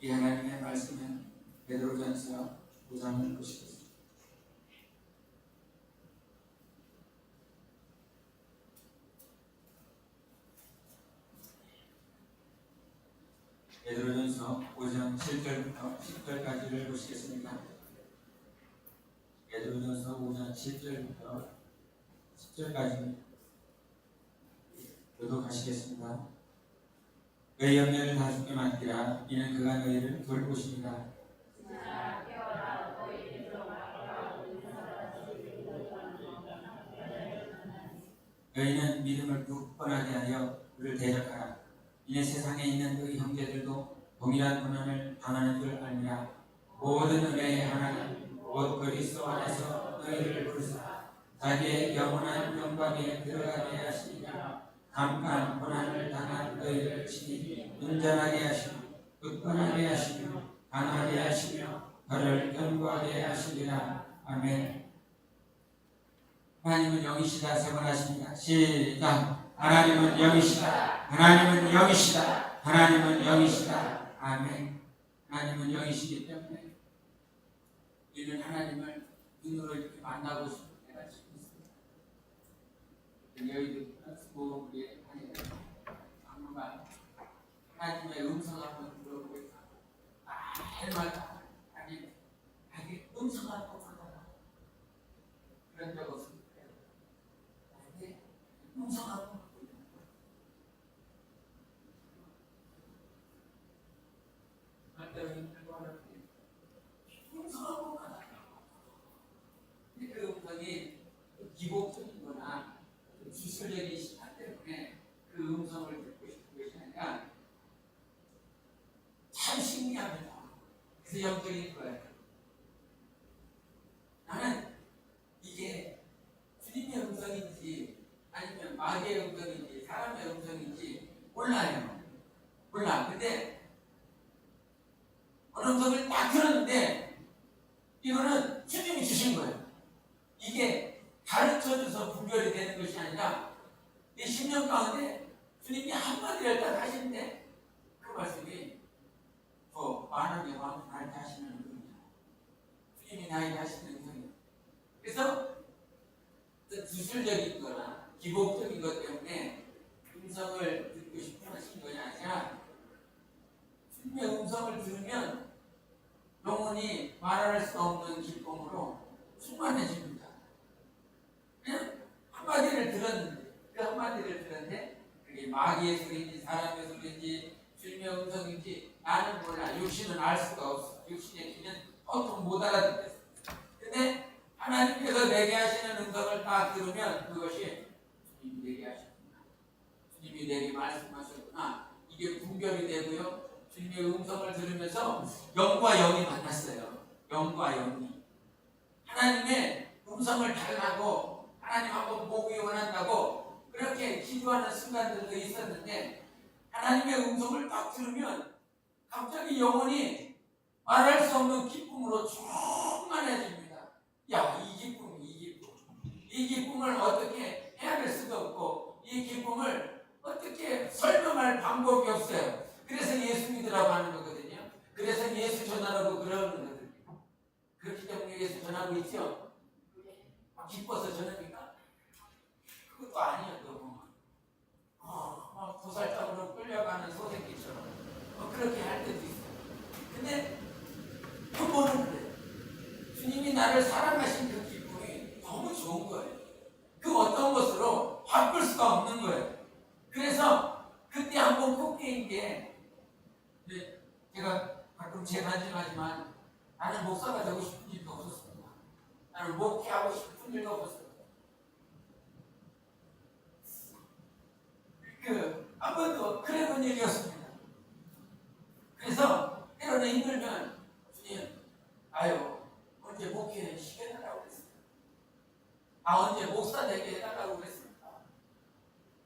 이 하나님의 말씀은 베드로전서 5장을 보시겠습니다. 베드로전서 5장 7절부터 10절까지를 보시겠습니다. 베드로전서 5장 7절부터 10절까지 교독하시겠습니다. 너희 염려를 다 주께 맡기라. 이는 그가 너희를 돌보십니다. 너희는 믿음을 굳건하게 하여 그를 대적하라. 이는 세상에 있는 너희 형제들도 동일한 고난을 당하는 줄 알미라. 모든 은혜의 하나님 곧 그리스도 안에서 너희를 부르사 자기의 영원한 영광에 들어가게 하시니라. 잠깐 고난을 당한 너희를 친히 온전하게 하시며 굳건하게 하시며 강하게 하시며 너를 견고하게 하시리라. 아멘. 하나님은 영이시다. 세번하십니다. 시작. 하나님은 영이시다. 하나님은 영이시다. 하나님은 영이시다. 아멘. 하나님은 영이시기 때문에 우리는 하나님을 눈으로 이렇게 만나고 싶은 때가 지금 있습니다. 여기도 우리의 박물관 하나님의 음성을 한번 들어보고 있다. 매일마다 아니 음성을 한번 들어보고 그런 적 없습니다. 음성하고 음성하고 그 음성이 기복적인 거나 기술적인 시간 때문에 그 음성을 듣고 싶은 것이 아니라 참 신기합니다. 그래서 영적인 거예요. 나는 이게 주님의 음성인지 아니면 마귀의 음성인지 사람의 음성인지 몰라요. 몰라. 근데 어느 음성을 딱 들었는데 이거는 주님이 주신 거예요. 이게 가르쳐줘서 분별이 되는 것이 아니라 이 10년 가운데 주님이 한마디를 딱 하시는데 그 말씀이 더 만왕의 왕 나에게 하시는 음성이야. 주님이 나에게 하시는 음성이야. 그래서 기술적인 거나 기복적인 것 때문에 음성을 듣고 싶어 하신 것이 아니라 주님의 음성을 들으면 영혼이 말할 수 없는 기쁨으로 충만해집니다. 그냥 한마디를 들었는데 그 한마디를 들었는데 그게 마귀의 소리인지 사람의 소리인지 주님의 음성인지 나는 몰라. 육신은 알 수가 없어. 육신의 귀는 보통 못 알아듣겠어. 근데 하나님께서 내게 하시는 음성을 딱 들으면 그것이 주님이 내게 하셨구나. 주님이 내게 말씀하셨구나. 이게 분별이 되고요. 주님의 음성을 들으면서 영과 영이 만났어요. 영과 영이. 하나님의 음성을 달라고 하나님 한번 보기 원한다고 그렇게 기도하는 순간들도 있었는데 하나님의 음성을 딱 들으면 갑자기 영혼이 말할 수 없는 기쁨으로 충만해집니다. 야, 이 기쁨. 이 기쁨을 어떻게 해야 될 수가 없고 이 기쁨을 어떻게 설명할 방법이 없어요. 그래서 예수 믿으라고 하는 거거든요. 그래서 예수 전하라고 그러는 거거든요. 그렇기 때문에 예수 전하고 있죠. 기뻐서 전합니까? 그것도 아니에요. 막 도살장으로 끌려가는 소새끼처럼 그렇게 할 때도 있어요. 근데 한 번은 그래요. 주님이 나를 사랑하신 그 기쁨이 너무 좋은 거예요. 그 어떤 것으로 바꿀 수가 없는 거예요. 그래서 그때 한번 꼭 깨인 게 제가 가끔 제 관심하지만 나는 목사가 되고 싶은 일도 없었습니다. 나는 목회하고 싶은 일도 없었어요. 한 번도 그래 본 일이 없습니다. 그래서 때로는 힘들면 주님, 언제 목회 시켜달라고 그랬습니다. 언제 목사 되게 해달라고 그랬습니다.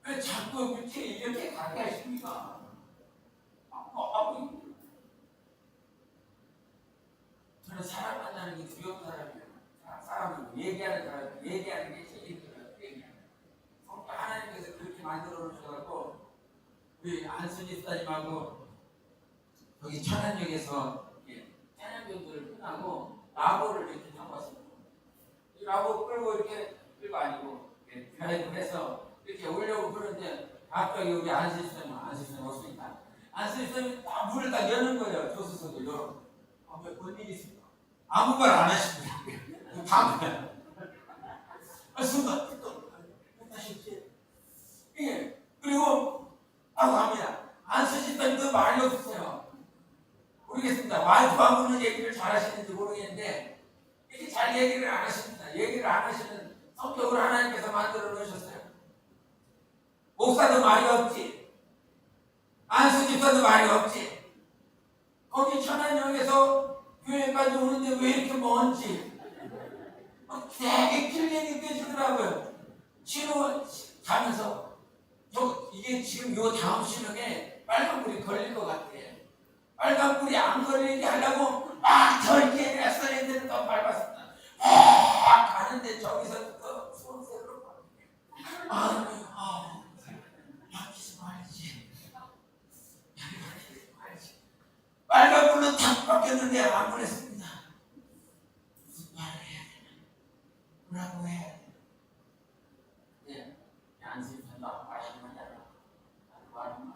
왜 자꾸 밑에 이렇게 가게 하십니까? 저는 사람 만나는 게 두려운 사람이에요. 사람은 얘기하는 사람이 얘기하는 게 제일 힘들어요. 하나님께서 그렇게 만들어 놓으셔서 우리 안순이 스타님하고 저기 천안역에서 천안역을 끝나고 라보를 이렇게 타고 왔습니다. 이 라보 끌고 이렇게 끌고 아니고 드라이브 해서 이렇게 오려고 그러는데 갑자기 여기 안시스템이 없으니까 안시스템이 딱 문을 딱 여는 거예요. 조수석을 열어. 뭔 일이 있습니까? 아무 말 안 하시더라고요. 방금 순간 다시 예. 그리고 합니다. 안쓰시던 그 말이 없으세요. 모르겠습니다. 와이프하고는 얘기를 잘 하시는지 모르겠는데 이렇게 잘 얘기를 안 하십니다. 얘기를 안 하시는 성격을 하나님께서 만들어 놓으셨어요. 목사도 말이 없지. 안수집사도 말이 없지. 거기 천안역에서 교회까지 오는데 왜 이렇게 먼지? 되게 길게 느껴지더라고요. 신호 가면서 이게 지금 요 다음 신호에 빨간불이 걸릴 것 같아요. 빨간불이 안 걸리게 하려고 막 더 이렇게 레스토랑들을 더 밟았습니다. 막 가는데 저기서 또 수원새로 막히지 말지. 빨간불로 탁 바뀌었는데 안 보냈습니다. 무슨 말을 해야 되나? 뭐라고 해야 되나? 네, 안심선다 말하기만 해라. 말하기만.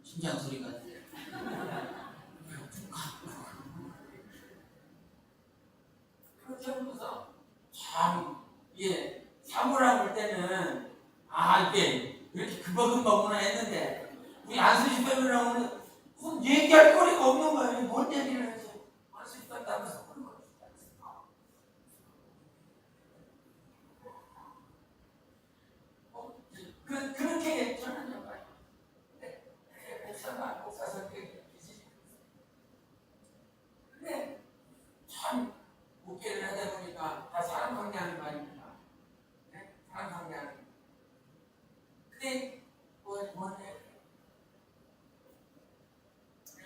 심장 소리가 들려요. 그렇게 하면서 참, 사고라 볼 때는 이게 이렇게 금방금방구나 했는데 우리 안수지 빼면은 무슨 얘기할 거리가 없는 거예요. 뭔 얘기를 해서 안수지 뺀다면서 그런 거. 그렇게 저는 정말 목사 성격이지. 근데 참 목회를 하다 보니까 다 사람 관계하는 말입니다. 사람 관계하는. 근데 뭐네?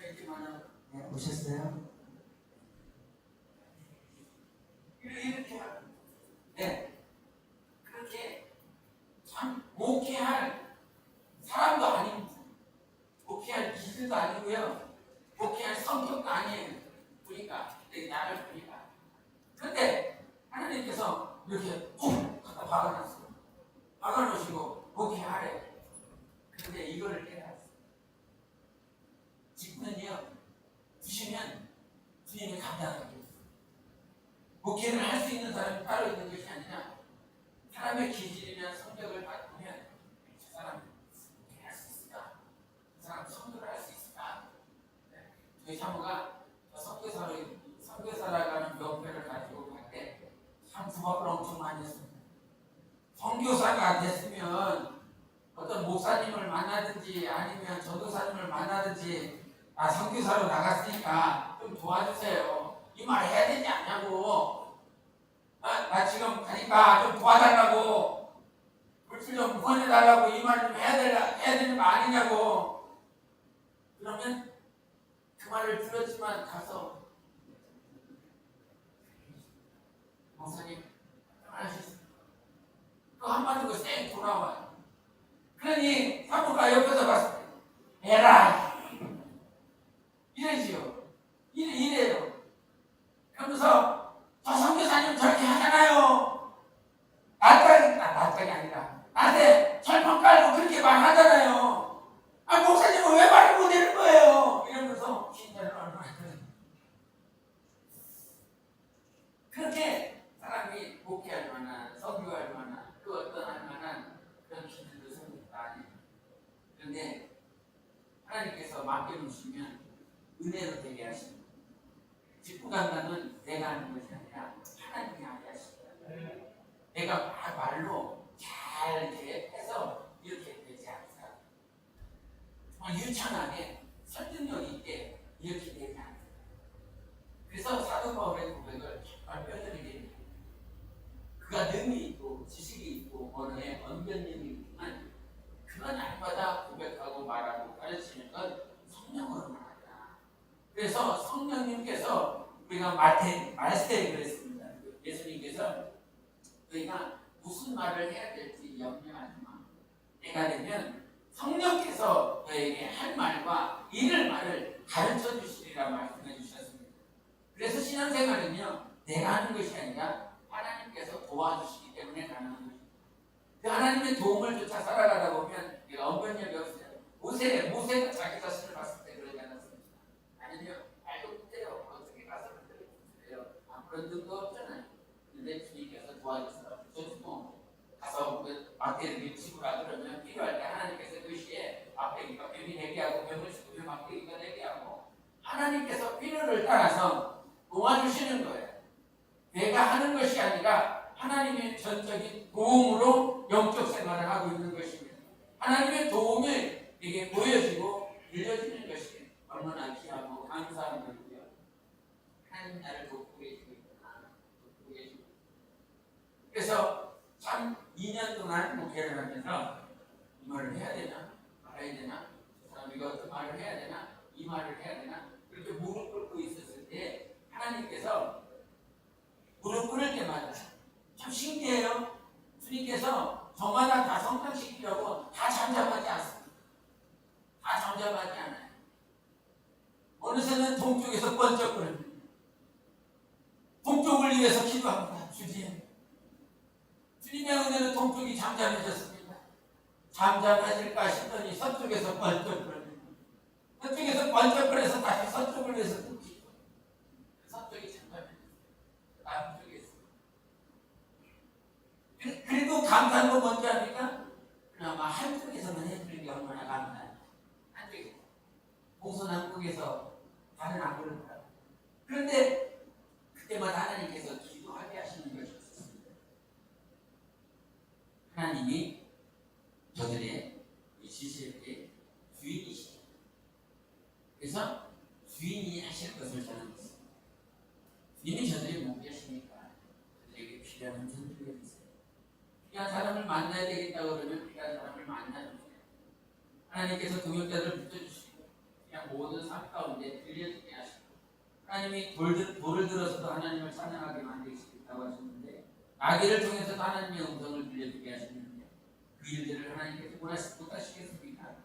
이렇게 많아. 보셨어요? 이렇게 그렇게 참 목회할 사람도 아닙니다. 목회할 기술도 아니고요. 목회할 성격도 아니에요. 보니까 나를 보니까. 그런데 하나님께서 이렇게 훅 갖다 박아놨어요. 박아놓으시고 목회하래. 그런데 이거를 깨달았어요. 직분은요, 주시면 주님이 감당하게 해요. 목회를 할 수 있는 사람이 따로 있는 것이 아니라 사람의 기질이나 성격을 바꾸면 저 사람 목회할 수 있을까? 저 사람 성도를 할 수 있을까? 저희 사모가 선교사라고 하는 명패를 가지고 갈 때 참 부업을 엄청 많이 했습니다. 선교사가 됐으면 어떤 목사님을 만나든지 아니면 전도사님을 만나든지 선교사로 나갔으니까 좀 도와주세요. 이 말 해야 되지 않냐고. 나 지금 가니까 좀 도와달라고. 물질 좀 구원해달라고 이 말 좀 해야 되는 거 아니냐고. 그러면 그 말을 들었지만 가서 목사님 말하셨습니다. 또 한마디로 쌩 돌아와요. 그러니 사모가 옆에서 봤을 때 에라이 이래지요. 이래요. 그러면서 저 선교사님 저렇게 하잖아요. 낯짝이 아니라 나한테 철판 깔고 그렇게 말하잖아요. 목사님은 왜 말을 못하는 거예요? 이러면서 진짜를 얼마나 그렇게 사람이 목회할 만한 선교할 만한 그 어떤 할 만한 그런 기술도 생겼다 아니에요. 그런데 하나님께서 맡겨놓으시면 은혜로 되게 하십니다. 직분감당은 내가 하는 것이 아니라 하나님이 하게 하십니다. 내가 말로 잘 이렇게 해서 이렇게 되지 않습니다. 정말 유창하게 설득력 있게 이렇게 되지 않습니다. 그래서 사도 바울의 고백을 정말 뼈저리게 됩니다. 그가 능이 있고 지식이 있고 언어에 언변력이 있지만 그가 날마다 고백하고 말하고 가르치는 건 성령으로만 한다. 그래서 성령님께서 우리가 말스테이 그랬습니다. 예수님께서 너희가 무슨 말을 해야 될지 염려하지 마. 때가 되면 성령께서 너에게 할 말과 이를 말을 가르쳐 주시리라 말씀해 주셨습니다. 그래서 신앙생활은요, 내가 하는 것이 아니라 하나님께서 도와주시기 때문에 가능한 것입니다. 그 하나님의 도움을 쫓아 살아가다 보면 언변력이 없어요. 모세가 자기 자신을 봤을 때 그러지 않았습니다. 아니요, 알고 못해요. 어떻게 가서 그래요? 아무런 능도 없잖아요. 근데 주님께서 도와주셔서 저도 가서 막대기를 치우라 그러면 필요할 때 하나님께서 그 시에 막대기가 뱀이 되게 하고 뱀을 치우면 막대기가 되게 하고 하나님께서 필요를 따라서 도와주시는 거예요. 내가 하는 것이 아니라 하나님의 전적인 도움으로 영적 생활을 하고 있는 것입니다. 하나님의 도움이 이게 보여지고 들려지는 것이 얼마나 귀하고 감사한 것이고요. 하나님 나를 돕고 계시고 있구나. 돕고 계시고. 그래서 참 2년 동안 목회를 하면서 이 말을 해야 되나 말아야 되나 이거 어떤 말을 해야 되나 이 말을 해야 되나 그렇게 무릎 꿇고 있었을 때 하나님께서 무릎 꿇을 때마다 참 신기해요. 주님께서 저마다 다 성장시키려고 다 잠잠하지 않습니다. 다 잠잠하지 않아요. 어느새는 동쪽에서 번쩍거립니다. 동쪽을 위해서 기도합니다. 주님의 은혜는 동쪽이 잠잠해졌습니다. 잠잠해질까 싶더니 서쪽에서 번쩍거립니다. 서쪽에서 번쩍거려서 다시 서쪽을 위해서 또 기도. 서쪽이 잠잠해졌어요. 남쪽에서. 그리고 감사한 건 뭔지 압니까? 그나마 한쪽에서만 해주는 게 얼마나 감사해요. 한쪽에서. 동서남북에서 다른 안 그런다. 그런데 그때마다 하나님께서 기도하게 하시는 것이 있습니다. 하나님이 저들의 지시의 주인이시다. 그래서 주인이 하실 것을 저는 믿습니다. 주님이 저들이 목표시니까 저들에게 필요한 전투가 있어요. 필요한 사람을 만나야 되겠다고 그러면 필요한 사람을 만나주세요. 하나님께서 동역자를 붙여주시고 그냥 모든 삶 가운데 들려지게 하시고 하나님이 돌을 들어서도 하나님을 찬양하게 만드시겠다고 하셨는데 나귀를 통해서도 하나님의 음성을 들려주게 하시는데 그 일들을 하나님께서 못하시겠습니까?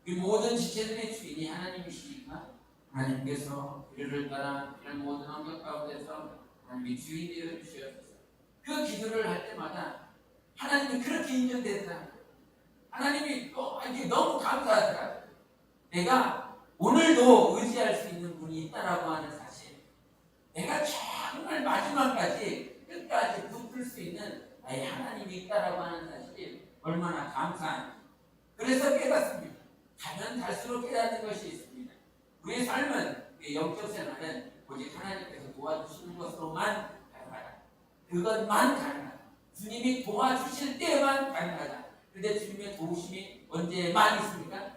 그 모든 지체들의 주인이 하나님이시니까 하나님께서 그를 따라 이런 모든 환경 가운데서 하나님이 주인이 되어주시옵소서. 그 기도를 할 때마다 하나님이 그렇게 인정되더라. 하나님이 이게 너무 감사하더라. 내가 오늘도 의지할 수 있는 분이 있다라고 하는 사실, 내가 정말 마지막까지 끝까지 붙을 수 있는 하나님이 있다라고 하는 사실이 얼마나 감사한지. 그래서 깨닫습니다. 가면 갈수록 깨닫는 것이 있습니다. 우리의 삶은, 영적 생활은 오직 하나님께서 도와주시는 것으로만 가능하다. 그것만 가능하다. 주님이 도와주실 때만 가능하다. 그런데 주님의 도우심이 언제만 있습니까?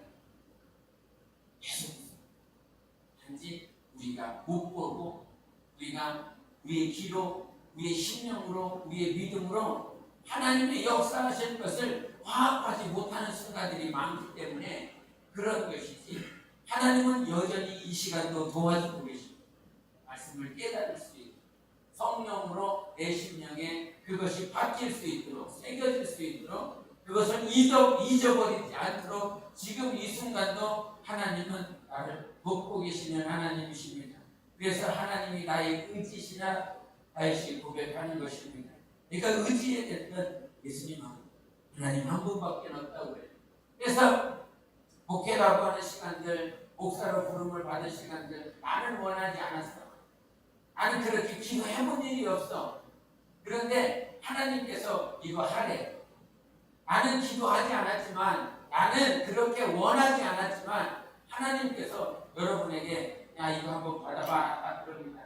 계속 있습니다. 단지 우리가 못 보고 우리가 우리의 기로, 우리의 심령으로, 우리의 믿음으로 하나님의 역사하실 것을 파악하지 못하는 순간들이 많기 때문에 그런 것이지, 하나님은 여전히 이 시간도 도와주고 계십니다. 말씀을 깨달을 수 있고 성령으로 내 심령에 그것이 바뀔 수 있도록, 새겨질 수 있도록, 그것을 잊어버리지 않도록 지금 이 순간도 하나님은 나를 돕고 계시는 하나님이십니다. 그래서 하나님이 나의 의지시나 다시 고백하는 것입니다. 그러니까 의지해야 될 건 예수님하고 하나님 한 분밖에 없다고 해요. 그래서 목회라고 하는 시간들, 목사로 부름을 받은 시간들 나는 원하지 않았어. 나는 그렇게 기도해본 일이 없어. 그런데 하나님께서 이거 하래. 나는 기도하지 않았지만, 나는 그렇게 원하지 않았지만 하나님께서 여러분에게 야 이거 한번 받아봐 그럽니다.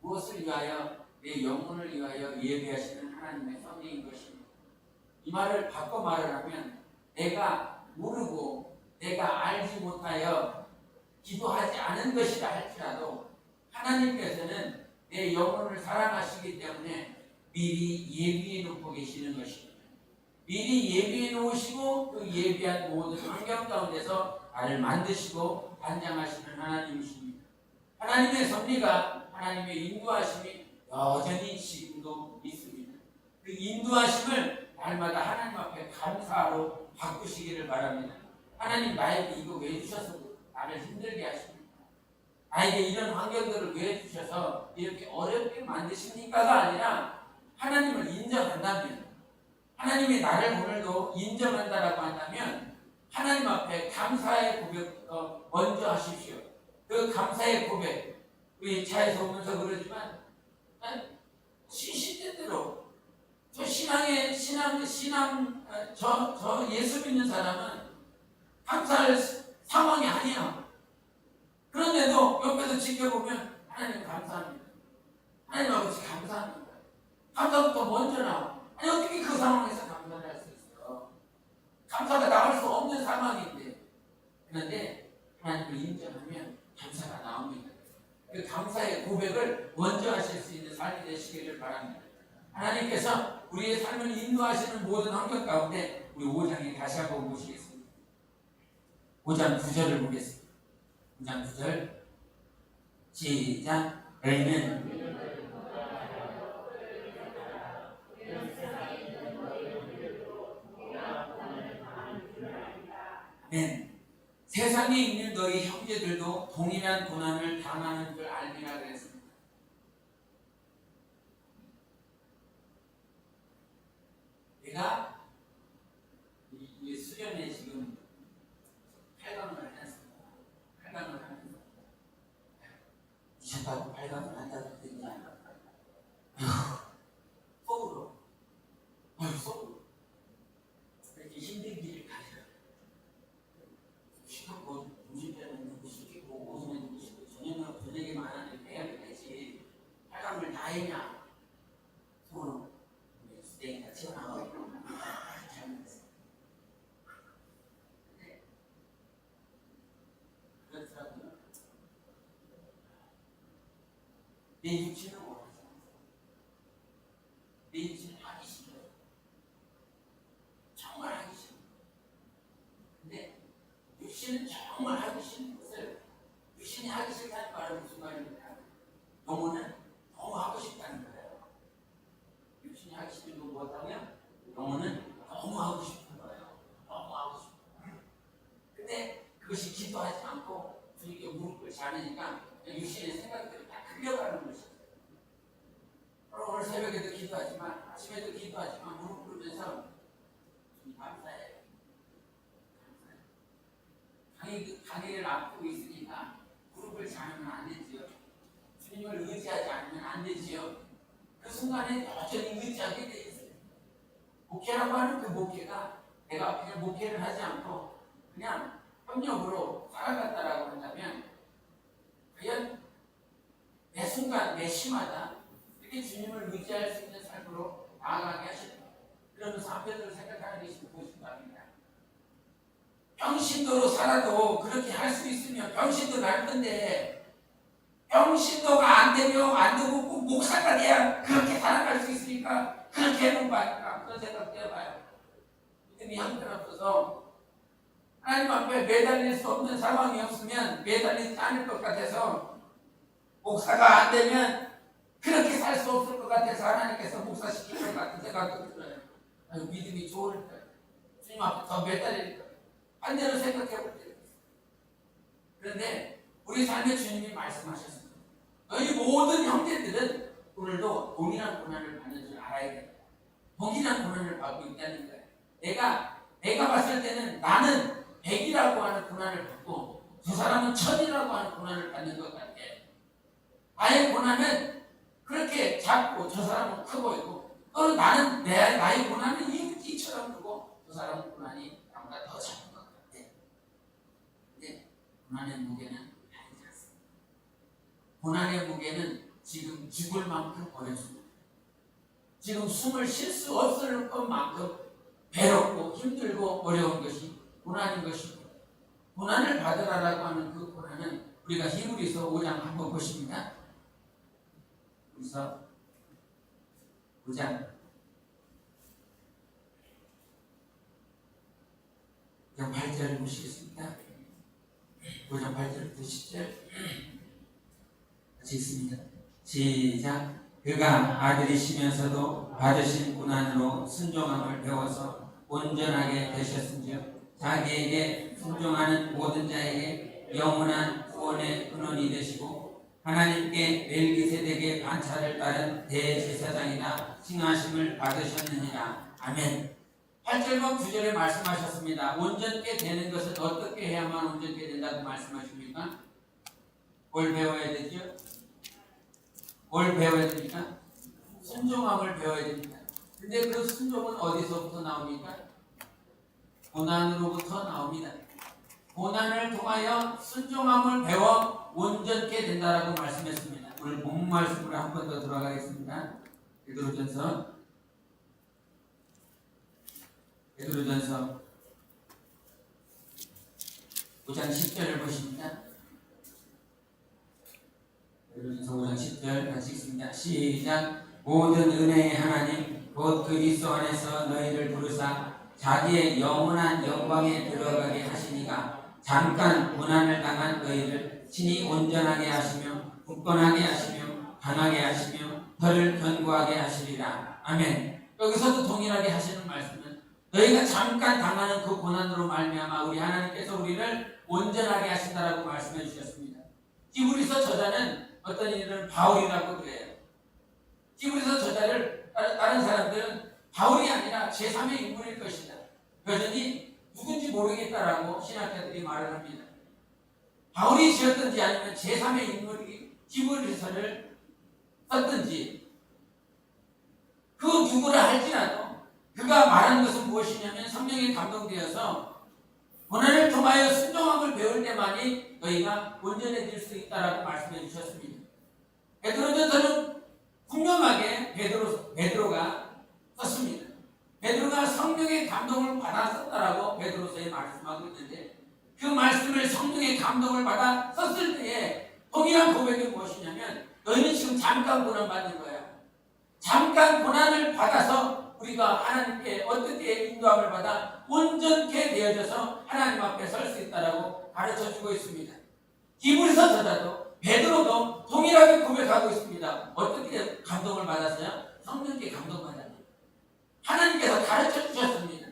무엇을 위하여? 내 영혼을 위하여 예배하시는 하나님의 섭리인 것입니다. 이 말을 바꿔 말을 하면 내가 모르고 내가 알지 못하여 기도하지 않은 것이라 할지라도 하나님께서는 내 영혼을 사랑하시기 때문에 미리 예비해 놓고 계시는 것입니다. 미리 예비해 놓으시고 그 예비한 모든 환경 가운데서 나를 만드시고 단장하시는 하나님이십니다. 하나님의 섭리가, 하나님의 인도하심이 여전히 지금도 있습니다. 그 인도하심을 날마다 하나님 앞에 감사로 바꾸시기를 바랍니다. 하나님 나에게 이거 왜 주셔서 나를 힘들게 하십니까? 나에게 이런 환경들을 왜 주셔서 이렇게 어렵게 만드십니까가 아니라 하나님을 인정한다면, 하나님이 나를 오늘도 인정한다라고 한다면 하나님 앞에 감사의 고백부터 먼저 하십시오. 그 감사의 고백, 우리 차에서 오면서 그러지만 시시때때로 저 저 예수 믿는 사람은 감사할 상황이 아니야. 그런데도 옆에서 지켜보면 하나님 감사합니다. 하나님 아버지 감사합니다. 감사부터 먼저 나와. 아니 어떻게 그 상황에서 감사를 할 수 있어? 감사가 나올 수 없는 상황인데. 그런데 하나님을 인정하면 감사가 나옵니다. 그 감사의 고백을 먼저 하실 수 있는 삶이 되시기를 바랍니다. 하나님께서 우리의 삶을 인도하시는 모든 환경 가운데 우리 5장에 다시 한번 보시겠습니다. 5장 9절을 보겠습니다. 5장 9절 시작. 아멘. 아멘. 세상에 있는 너희 형제들도 동일한 고난을 당하는 줄 알미라 그랬습니다. 내가 이 수련회 지금 8강을 했습니다. 8강을 하면서 미쳤다고 8강을 한다고 했냐? 속으로 속으로 이렇게 힘든 길을 가려. 시끄럽고 중심되는 누구 시키고 오전에 누구 시키고 저녁에만 하는 해야 되지. 8강을 다 했냐? 속으로 내가 튀어나가고 그렇더라고요. 내 육신은 원하지 않아요. 내 육신은 하기 싫어요. 정말 하기 싫어요. 근데 육신은 정말 하기 싫은 것을 육신이 하기 싫다는 말은 무슨 말입니까? 영혼은 너무 하고 싶다는 거예요. 육신이 하기 싫은 거 뭐였다면 영혼은 너무 하고 싶은 거예요. 너무 하고 싶은 거예요. 근데 그것이 기도하지 않고 주님께 무릎을 잡으니까 육신의 생각들이 다 끌려가는 것이죠. 오늘 새벽에도 기도하지만 아침에도 기도하지만 무릎 꿇으면서 주님 감사해요. 강의를 앞두고 있으니까 무릎을 잡으면 안 되지요. 주님을 의지하지 않으면 안 되지요. 그 순간에 여전히 의지하게 돼 있어요. 목회라고 하는 그 목회가 내가 그냥 목회를 하지 않고 그냥 협력으로 살아갔다라고 한다면 과연 매 순간 매 시마다 이렇게 주님을 의지할 수 있는 삶으로 나아가게 하십니다. 그러면서 앞에서 생각하는 것이 무엇인가 합니다. 병신도로 살아도 그렇게 할 수 있으면 병신도 날 건데 병신도가 안 되고 꼭 목사가 돼야 그렇게 살아갈 수 있으니까 그렇게 해놓은 거 아닐까 그런 생각도 해봐요. 믿음이 형편없어서 하나님 앞에 매달릴 수 없는 상황이 없으면 매달리지 않을 것 같아서 목사가 안 되면 그렇게 살 수 없을 것 같아서 하나님께서 목사시킬 것 같은 생각도 들어요. 믿음이 좋을 때 주님 앞에 더 매달릴 거예요. 반대로 생각해 볼 때가 있어요. 그런데 우리 삶의 주님이 말씀하셨습니다. 너희 모든 형제들은 오늘도 동일한 고난을 받는 줄 알아야 돼요. 동일한 고난을 받고 있다는 거예요. 내가 봤을 때는 나는 100이라고 하는 고난을 받고 저 사람은 1000이라고 하는 고난을 받는 것 같아. 나의 고난은 그렇게 작고 저 사람은 커 보이고 또는 나의 고난은 이처럼 크고 저 사람은 고난이 나보다 더 작은 것 같아. 근데 고난의 무게는 다르지 않습니다. 고난의 무게는 지금 죽을 만큼 어렵습니다. 지금 숨을 쉴 수 없을 것만큼 괴롭고 힘들고 어려운 것이 고난인 것입니다. 고난을 받으라라고 하는 그 고난은 우리가 히브리서 5장 한번 보십니다. 그래서 5장 8절을 보시겠습니다. 5장 8절부터 10절 같이 있습니다. 시작. 그가 아들이시면서도 받으신 고난으로 순종함을 배워서 온전하게 되셨은즉 자기에게 순종하는 모든 자에게 영원한 구원의 근원이 되시고 하나님께 멜기세덱의 반차를 따른 대제사장이나 칭하심을 받으셨느니라. 아멘. 8절과 9절에 말씀하셨습니다. 온전케 되는 것은 어떻게 해야만 온전케 된다고 말씀하십니까? 뭘 배워야 되죠? 뭘 배워야 됩니까? 순종함을 배워야 됩니다. 근데 그 순종은 어디서부터 나옵니까? 고난으로부터 나옵니다. 고난을 통하여 순종함을 배워 온전케 된다라고 말씀했습니다. 오늘 본 말씀으로 한 번 더 들어가겠습니다. 베드로전서 5장 10절을 보십니다. 베드로전서 5장 10절 같이 읽습니다. 시작. 모든 은혜의 하나님 곧 그리스도 안에서 너희를 부르사 자기의 영원한 영광에 들어가게 하시니가 잠깐 고난을 당한 너희를 친히 온전하게 하시며 굳건하게 하시며 강하게 하시며 너를 견고하게 하시리라. 아멘. 여기서도 동일하게 하시는 말씀은 너희가 잠깐 당하는 그 고난으로 말미암아 우리 하나님께서 우리를 온전하게 하신다라고 말씀해 주셨습니다. 히브리서 저자는 어떤 이들은 바울이라고 그래요. 히브리서 저자를 다른 사람들은 바울이 아니라 제3의 인물일 것이다. 여전히 누군지 모르겠다라고 신학자들이 말을 합니다. 바울이 지었든지 아니면 제3의 인물이 히브리서를 썼든지 그 누구라 할지라도 그가 말하는 것은 무엇이냐면 성령에 감동되어서 고난을 통하여 순종함을 배울 때만이 너희가 온전해질 수 있다라고 말씀해 주셨습니다. 베드로전서는 분명하게 베드로가 썼습니다. 베드로가 성령의 감동을 받아 썼다라고 베드로서에 말씀하고 있는데 그 말씀을 성령의 감동을 받아 썼을 때에 동일한 고백이 무엇이냐면 너희는 지금 잠깐 고난 받는 거야. 잠깐 고난을 받아서 우리가 하나님께 어떻게 인도함을 받아 온전케 되어져서 하나님 앞에 설 수 있다라고 가르쳐주고 있습니다. 히브리서 저자도 베드로도 동일하게 고백하고 있습니다. 어떻게 감동을 받았어요? 성령께 감동받았어요. 하나님께서 가르쳐 주셨습니다.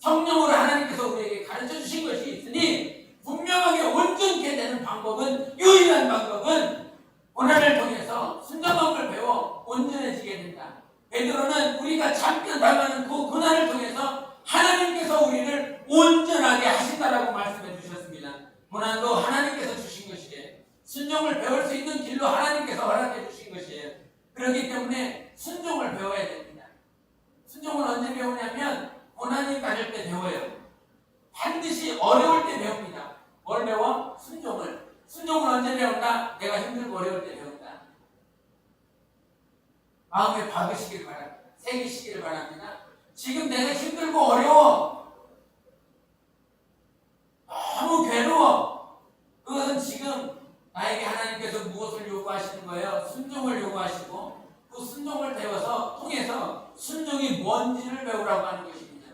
성령으로 하나님께서 우리에게 가르쳐 주신 것이 있으니 분명하게 온전케 되는 방법은 유일한 방법은 고난을 통해서 순종함을 배워 온전해지게 된다. 베드로는 우리가 잠깐 당하는 그 고난을 통해서 하나님께서 우리를 온전하게 하신다라고 말씀해 주셨습니다. 고난도 하나님께서 주신 것이에요. 순종을 배울 수 있는 길로 하나님께서 허락해 주신 것이에요. 그렇기 때문에 순종을 배워야 됩니다. 순종을 언제 배우냐면 고난이 따를 때 배워요. 반드시 어려울 때 배웁니다. 뭘 배워? 순종을. 순종을 언제 배운다? 내가 힘들고 어려울 때 배운다. 마음에 박으시길 바랍니다. 새기시길 바랍니다. 지금 내가 힘들고 어려워. 너무 괴로워. 그것은 지금 나에게 하나님께서 무엇을 요구하시는 거예요? 순종을 요구하시고 그 순종을 배워서 통해서 순종이 뭔지를 배우라고 하는 것입니다.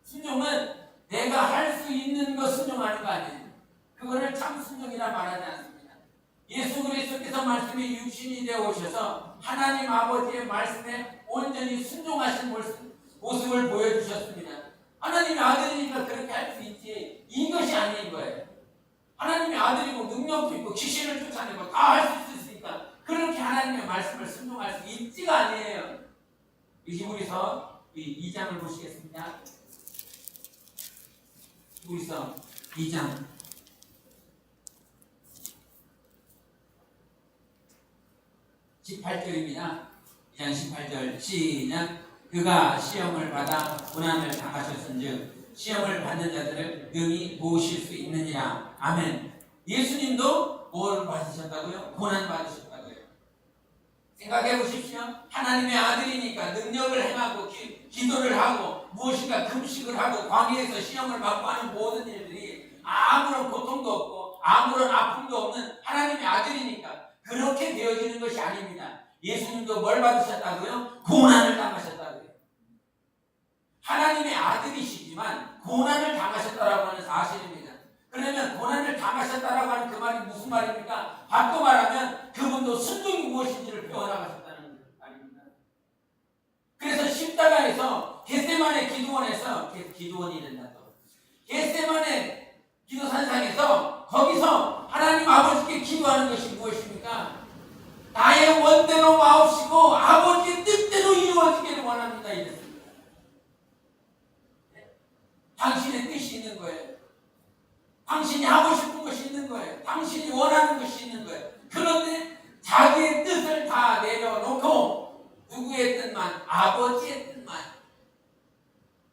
순종은 내가 할 수 있는 것 순종하는 거 아니에요. 그거를 참 순종이라 말하지 않습니다. 예수 그리스도께서 말씀이 육신이 되어 오셔서 하나님 아버지의 말씀에 온전히 순종하신 모습을 보여주셨습니다. 하나님의 아들이니까 그렇게 할 수 있지 이것이 아닌 거예요. 하나님의 아들이고 능력도 있고 귀신을 쫓아내고 다 할 수 있으니까 그렇게 하나님의 말씀을 순종할 수 있지가 아니에요. 히브리서 2장을 보시겠습니다. 히브리서 2장 18절입니다. 2장 18절 시작. 그가 시험을 받아 고난을 당하셨은즉 시험을 받는 자들을 능히 도우실 수 있느니라. 아멘. 예수님도 뭘 받으셨다고요? 고난 받으셨다고요. 생각해 보십시오. 하나님의 아들이니까 능력을 행하고 기도를 하고 무엇인가 금식을 하고 광야에서 시험을 받고 하는 모든 일들이 아무런 고통도 없고 아무런 아픔도 없는 하나님의 아들이니까 그렇게 되어지는 것이 아닙니다. 예수님도 뭘 받으셨다고요? 고난을 당하셨다고요. 하나님의 아들이시지만 고난을 당하셨다라고 하는 사실입니다. 그러면 고난을 당하셨다라고 하는 그 말이 무슨 말입니까? 바꿔 말하면 그분도 순종이 무엇인지를 배워나가셨다는 말입니다. 그래서 십자가에서 겟세마네 기도원에서 제사장에서 거기서 하나님 아버지께 기도하는 것이 무엇입니까? 나의 원대로 마옵시고 아버지의 뜻대로 이루어지기를 원합니다. 이랬습니다. 당신의 뜻이 있는 거예요. 당신이 하고 싶은 것이 있는 거예요. 당신이 원하는 것이 있는 거예요. 그런데 자기의 뜻을 다 내려놓고 누구의 뜻만? 아버지의 뜻만.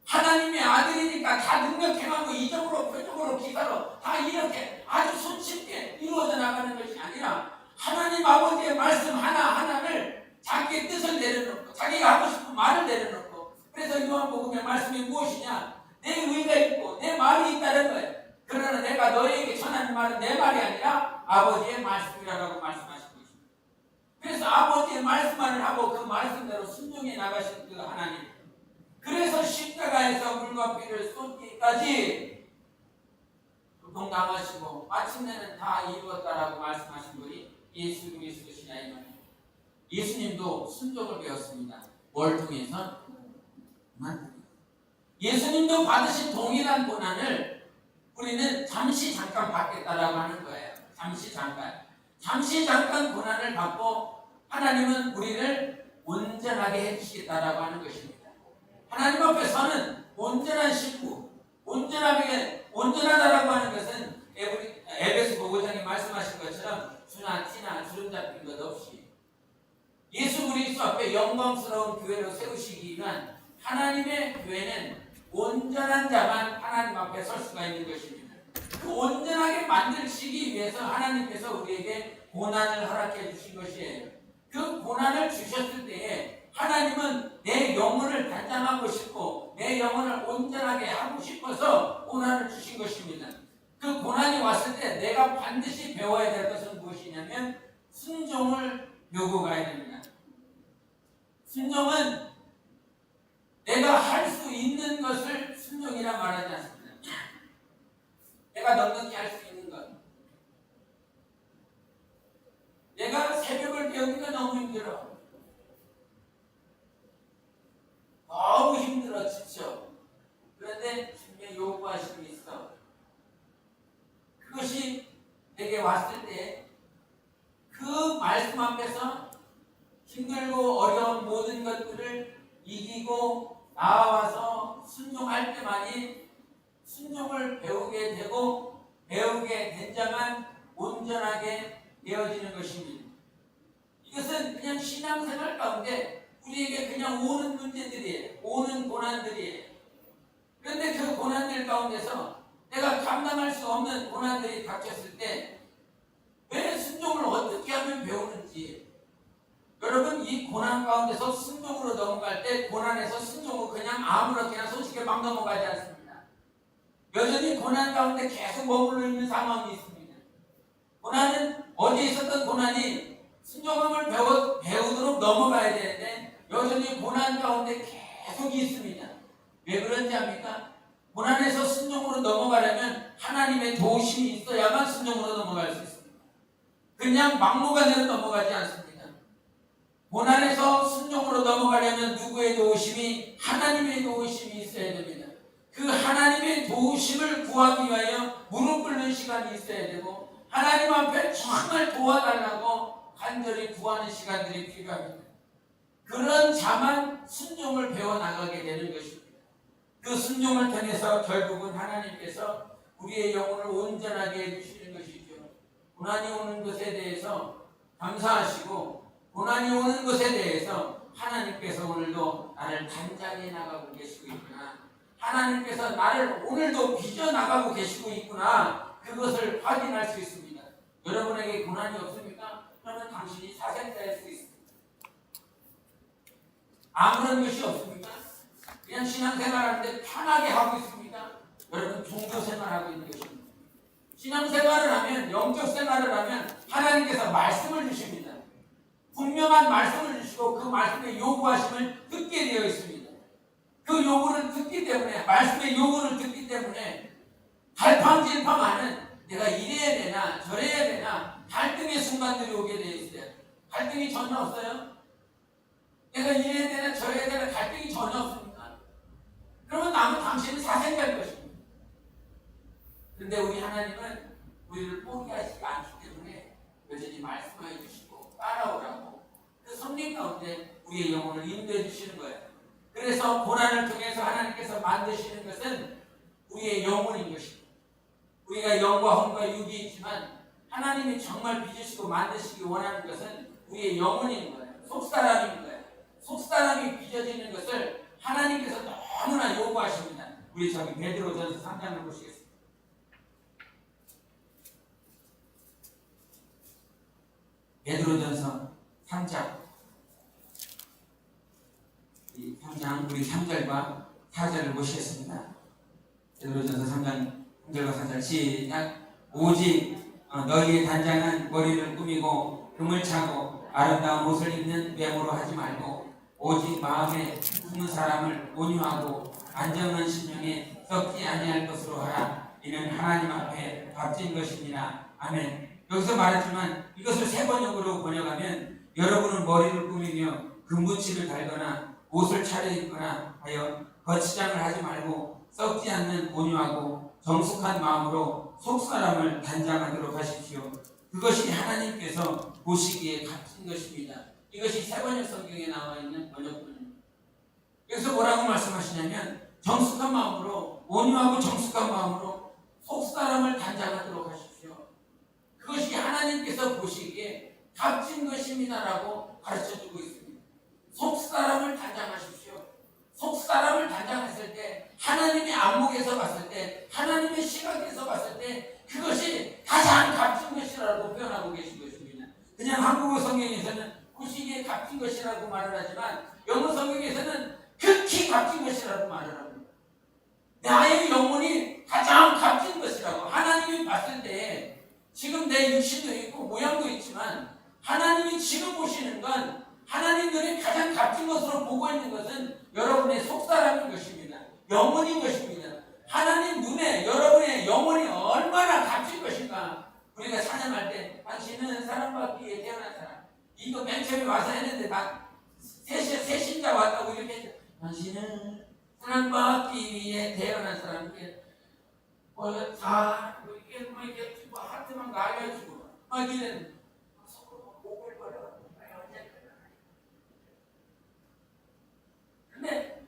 하나님의 아들이니까 다 능력해가고 이적으로 표적으로 기사로 다 이렇게 아주 손쉽게 이루어져 나가는 것이 아니라 하나님 아버지의 말씀 하나하나를 자기의 뜻을 내려놓고 자기가 하고 싶은 말을 내려놓고, 그래서 요한복음의 말씀이 무엇이냐? 내 의가 있고 내 말이 있다는 거예요. 그러나 내가 너에게 전하는 말은 내 말이 아니라 아버지의 말씀이라고 말씀하신 것입니다. 그래서 아버지의 말씀만을 하고 그 말씀대로 순종해 나가신 그 하나님, 그래서 십자가에서 물과 피를 쏟기까지 고통당하시고 마침내는 다 이루었다라고 말씀하신 분이 예수 그리스도시냐 이 말이에요. 예수님도 순종을 배웠습니다. 뭘 통해서? 예수님도 받으신 동일한 고난을 우리는 잠깐 받겠다라고 하는 거예요. 잠시 잠깐 고난을 받고 하나님은 우리를 온전하게 해주시겠다라고 하는 것입니다. 하나님 앞에서는 온전한 신부, 온전하다라고 하는 것은 에베소 5장에 말씀하신 것처럼 수나 티나 주름 잡힌 것 없이 예수 그리스도 앞에 영광스러운 교회로 세우시기 위한 하나님의 교회는 온전한 자만 하나님 앞에 설 수가 있는 것입니다. 그 온전하게 만드시기 위해서 하나님께서 우리에게 고난을 허락해 주신 것이에요. 그 고난을 주셨을 때에 하나님은 내 영혼을 단장하고 싶고 내 영혼을 온전하게 하고 싶어서 고난을 주신 것입니다. 그 고난이 왔을 때 내가 반드시 배워야 될 것은 무엇이냐면 순종을 배우고 가야 됩니다. 순종은 내가 할 수 있는 것을 순종이라 말하지 않습니다. 내가 넉넉히 할 수 있는 것. 내가 새벽을 배우기가 너무 힘들어. 너무 힘들어, 지쳐. 그런데 주님의 요구하심이 있어. 그것이 내게 왔을 때 그 말씀 앞에서 힘들고 어려운 모든 것들을 이기고 나와서 순종할 때만이 순종을 배우게 되고 배우게 된 자만 온전하게 되어지는 것입니다. 이것은 그냥 신앙생활 가운데 우리에게 그냥 오는 문제들이에요. 오는 고난들이에요. 그런데 그 고난들 가운데서 내가 감당할 수 없는 고난들이 닥쳤을 때 왜 순종을 어떻게 하면 배우는지, 여러분 이 고난 가운데서 순종으로 넘어갈 때 고난에서 순종으로 그냥 아무렇게나 솔직히 막 넘어가지 않습니다. 여전히 고난 가운데 계속 머물러 있는 상황이 있습니다. 고난은 어디에 있었던 고난이 순종함을 배우도록 넘어가야 되는데 여전히 고난 가운데 계속 있습니다. 왜 그런지 압니까? 고난에서 순종으로 넘어가려면 하나님의 도우심이 있어야만 순종으로 넘어갈 수 있습니다. 그냥 막무가내로 넘어가지 않습니다. 고난에서 순종으로 넘어가려면 누구의 도우심이? 하나님의 도우심이 있어야 됩니다. 그 하나님의 도우심을 구하기 위하여 무릎 꿇는 시간이 있어야 되고 하나님 앞에 정말 도와달라고 간절히 구하는 시간들이 필요합니다. 그런 자만 순종을 배워나가게 되는 것입니다. 그 순종을 통해서 결국은 하나님께서 우리의 영혼을 온전하게 해주시는 것이죠. 고난이 오는 것에 대해서 감사하시고 고난이 오는 것에 대해서 하나님께서 오늘도 나를 단장해 나가고 계시고 있구나. 하나님께서 나를 오늘도 빚어나가고 계시고 있구나. 그것을 확인할 수 있습니다. 여러분에게 고난이 없습니까? 그러면 당신이 사생자일 수 있습니다. 아무런 것이 없습니까? 그냥 신앙생활하는데 편하게 하고 있습니까? 여러분 종교생활하고 있는 것입니다. 신앙생활을 하면, 영적 생활을 하면 하나님께서 말씀을 주십니다. 분명한 말씀을 주시고 그 말씀의 요구하심을 듣게 되어 있습니다. 그 요구를 듣기 때문에, 말씀의 요구를 듣기 때문에 갈팡질팡하는 내가 이래야 되나 저래야 되나 갈등의 순간들이 오게 되어 있어요. 갈등이 전혀 없어요? 내가 이래야 되나 저래야 되나 갈등이 전혀 없습니까? 그러면 남은 당신은 사생자일 것입니다. 근데 우리 하나님은 우리를 포기하지 않기 때문에 여전히 말씀해 주시고 따라오라고 그 성령 가운데 우리의 영혼을 인도해 주시는 거예요. 그래서 고난을 통해서 하나님께서 만드시는 것은 우리의 영혼인 것입니다. 우리가 영과 혼과 육이 있지만 하나님이 정말 빚으시고 만드시기 원하는 것은 우리의 영혼인 거예요. 속사람인 거예요. 속사람이 빚어지는 것을 하나님께서 너무나 요구하십니다. 우리 저기 베드로전서 3장을 보시겠습니다. 베드로전서 3장 이 3장 우리 3절과 4절을 보시겠습니다. 베드로전서 3장 3절과 4절 시작. 오직 너희의 단장한 머리를 꾸미고 금을 차고 아름다운 옷을 입는 외모로 하지 말고 오직 마음에 품는 사람을 온유하고 안정한 심령에 썩지 아니할 것으로 하라. 이는 하나님 앞에 값진 것입니다. 아멘. 여기서 말했지만 이것을 새 번역으로 번역하면 여러분은 머리를 꾸미며 금붙이를 달거나 옷을 차려입거나 하여 거치장을 하지 말고 썩지 않는 온유하고 정숙한 마음으로 속사람을 단장하도록 하십시오. 그것이 하나님께서 보시기에 값진 것입니다. 이것이 새 번역 성경에 나와 있는 번역문입니다. 여기서 뭐라고 말씀하시냐면 정숙한 마음으로 온유하고 정숙한 마음으로 속사람을 단장하도록 하십시오. 그것이 하나님께서 보시기에 값진 것입니다라고 가르쳐주고 있습니다. 속사람을 단장하십시오. 속사람을 단장했을 때 하나님의 안목에서 봤을 때 하나님의 시각에서 봤을 때 그것이 가장 값진 것이라고 표현하고 계신 것입니다. 그냥 한국어 성경에서는 보시기에 값진 것이라고 말을 하지만 영어 성경에서는 극히 값진 것이라고 말을 합니다. 나의 영혼이 가장 값진 것이라고 하나님이 봤을 때 지금 내 육신도 있고 모양도 있지만 하나님이 지금 보시는 건 하나님 눈에 가장 값진 것으로 보고 있는 것은 여러분의 속사람인 것입니다. 영혼인 것입니다. 하나님 눈에 여러분의 영혼이 얼마나 값진 것인가. 우리가 찬양할 때 당신은 사랑받기 위해 태어난 사람 이거 맨 처음에 와서 했는데 막 새 신자 왔다고 이렇게 했죠. 당신은 사랑받기 위해 태어난 사람 이렇게 이렇게 하트만 가려주고 막 이런 속으로 목을 걸어. 근데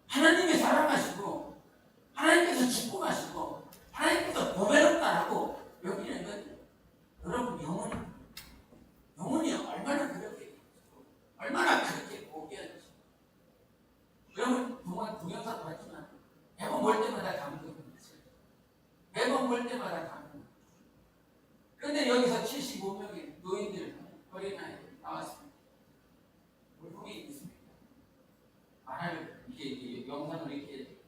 하나님이 사랑하시고 하나님께서 축복하시고 하나님께서 보배롭다라고 여기는 건 여러분 영혼이 얼마나 그렇게 고귀한지 여러분 동영상 봤지만 매번 볼 때마다 감동입니다. 매번 볼 때마다 감동. 그런데 여기서 75명의 노인들 어린아이 나왔습니다. 물품이 있습니다. 말을 이게 영상을 이렇게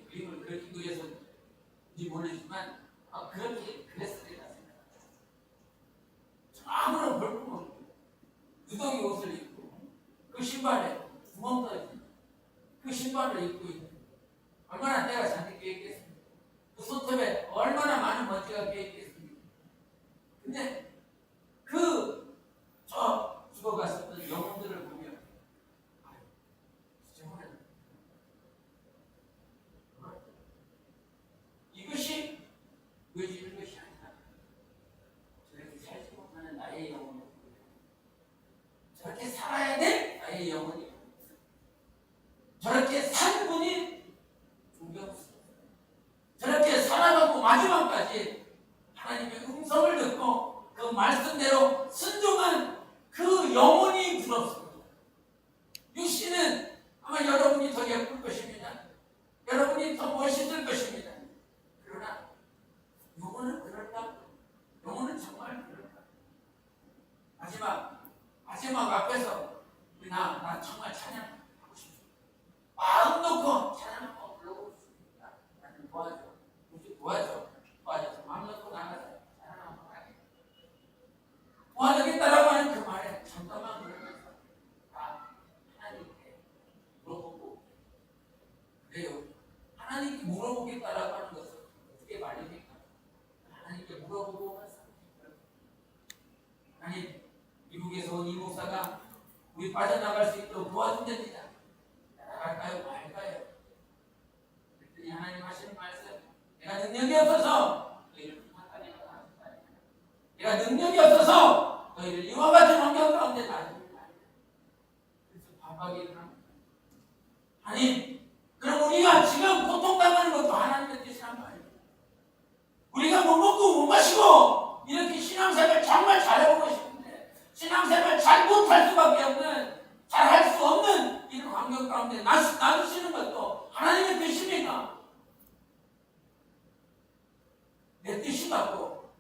그림을 그렇게 그려서인지 모르지만 그렇게 그랬을 것 같습니다. 아무런 볼품 없고 누더기 옷을 입고 그 신발에 구멍 뚫린 그 신발을 입고 있는 얼마나 때가 잔뜩 깨있겠습니까? 그 손톱에 얼마나 많은 먼지가 깨있겠습니까? 근데 저 죽어갔었던 영혼들을 보면 이것이 의지는 것이 아니다. 저렇게 살지 못하는 나의 영혼이 저렇게 살아야 돼 나의 영혼이 저렇게 산 분이 존경스러워요. 저렇게 살아가고 마지막까지 하나님의 음성을 듣고 그 말씀대로 순종한 그 영혼이 부럽습니다. 육신은 아마 여러분이 더 예쁠 것입니다. 여러분이 더 멋있을 것입니다. 그러나 영혼은 그럴까? 영혼은 정말 그럴까? 마지막 앞에서 나 정말 찬양하고 싶습니다. 마음 놓고 찬양하고 불러보고 싶습니다. 나는 도와줘. 마음 놓고 나가서 찬양하고 가게. 도와주겠다라고 하는 그 말에 잠깐만 그러면서 하나님께 물어보고 그래요. 하나님께 물어보겠다라고 하는 것은 어떻게 말입니까? 하나님께 물어보고 아니 미국에서 온 이 목사가 우리 빠져나갈 수 있도록 도와준답니다. 나갈까요? 말까요? 그랬더니 하나님 하시는 말씀 능력이 없어서 너희를 판단해라. 내가 능력이 없어서 너희를 이와 같은 환경 가운데 놔둡니다. 그래서 반박이 일어납니다. 아니, 그럼 우리가 지금 고통당하는 것도 하나님의 뜻이란 말이에요. 우리가 못 먹고 못 마시고 이렇게 신앙생활 정말 잘해보고 싶은데 신앙생활 잘 못할 수밖에 없는, 잘할 수 없는 이런 환경 가운데 놔두시는 것도 하나님의 뜻입니까? 내 뜻이라고.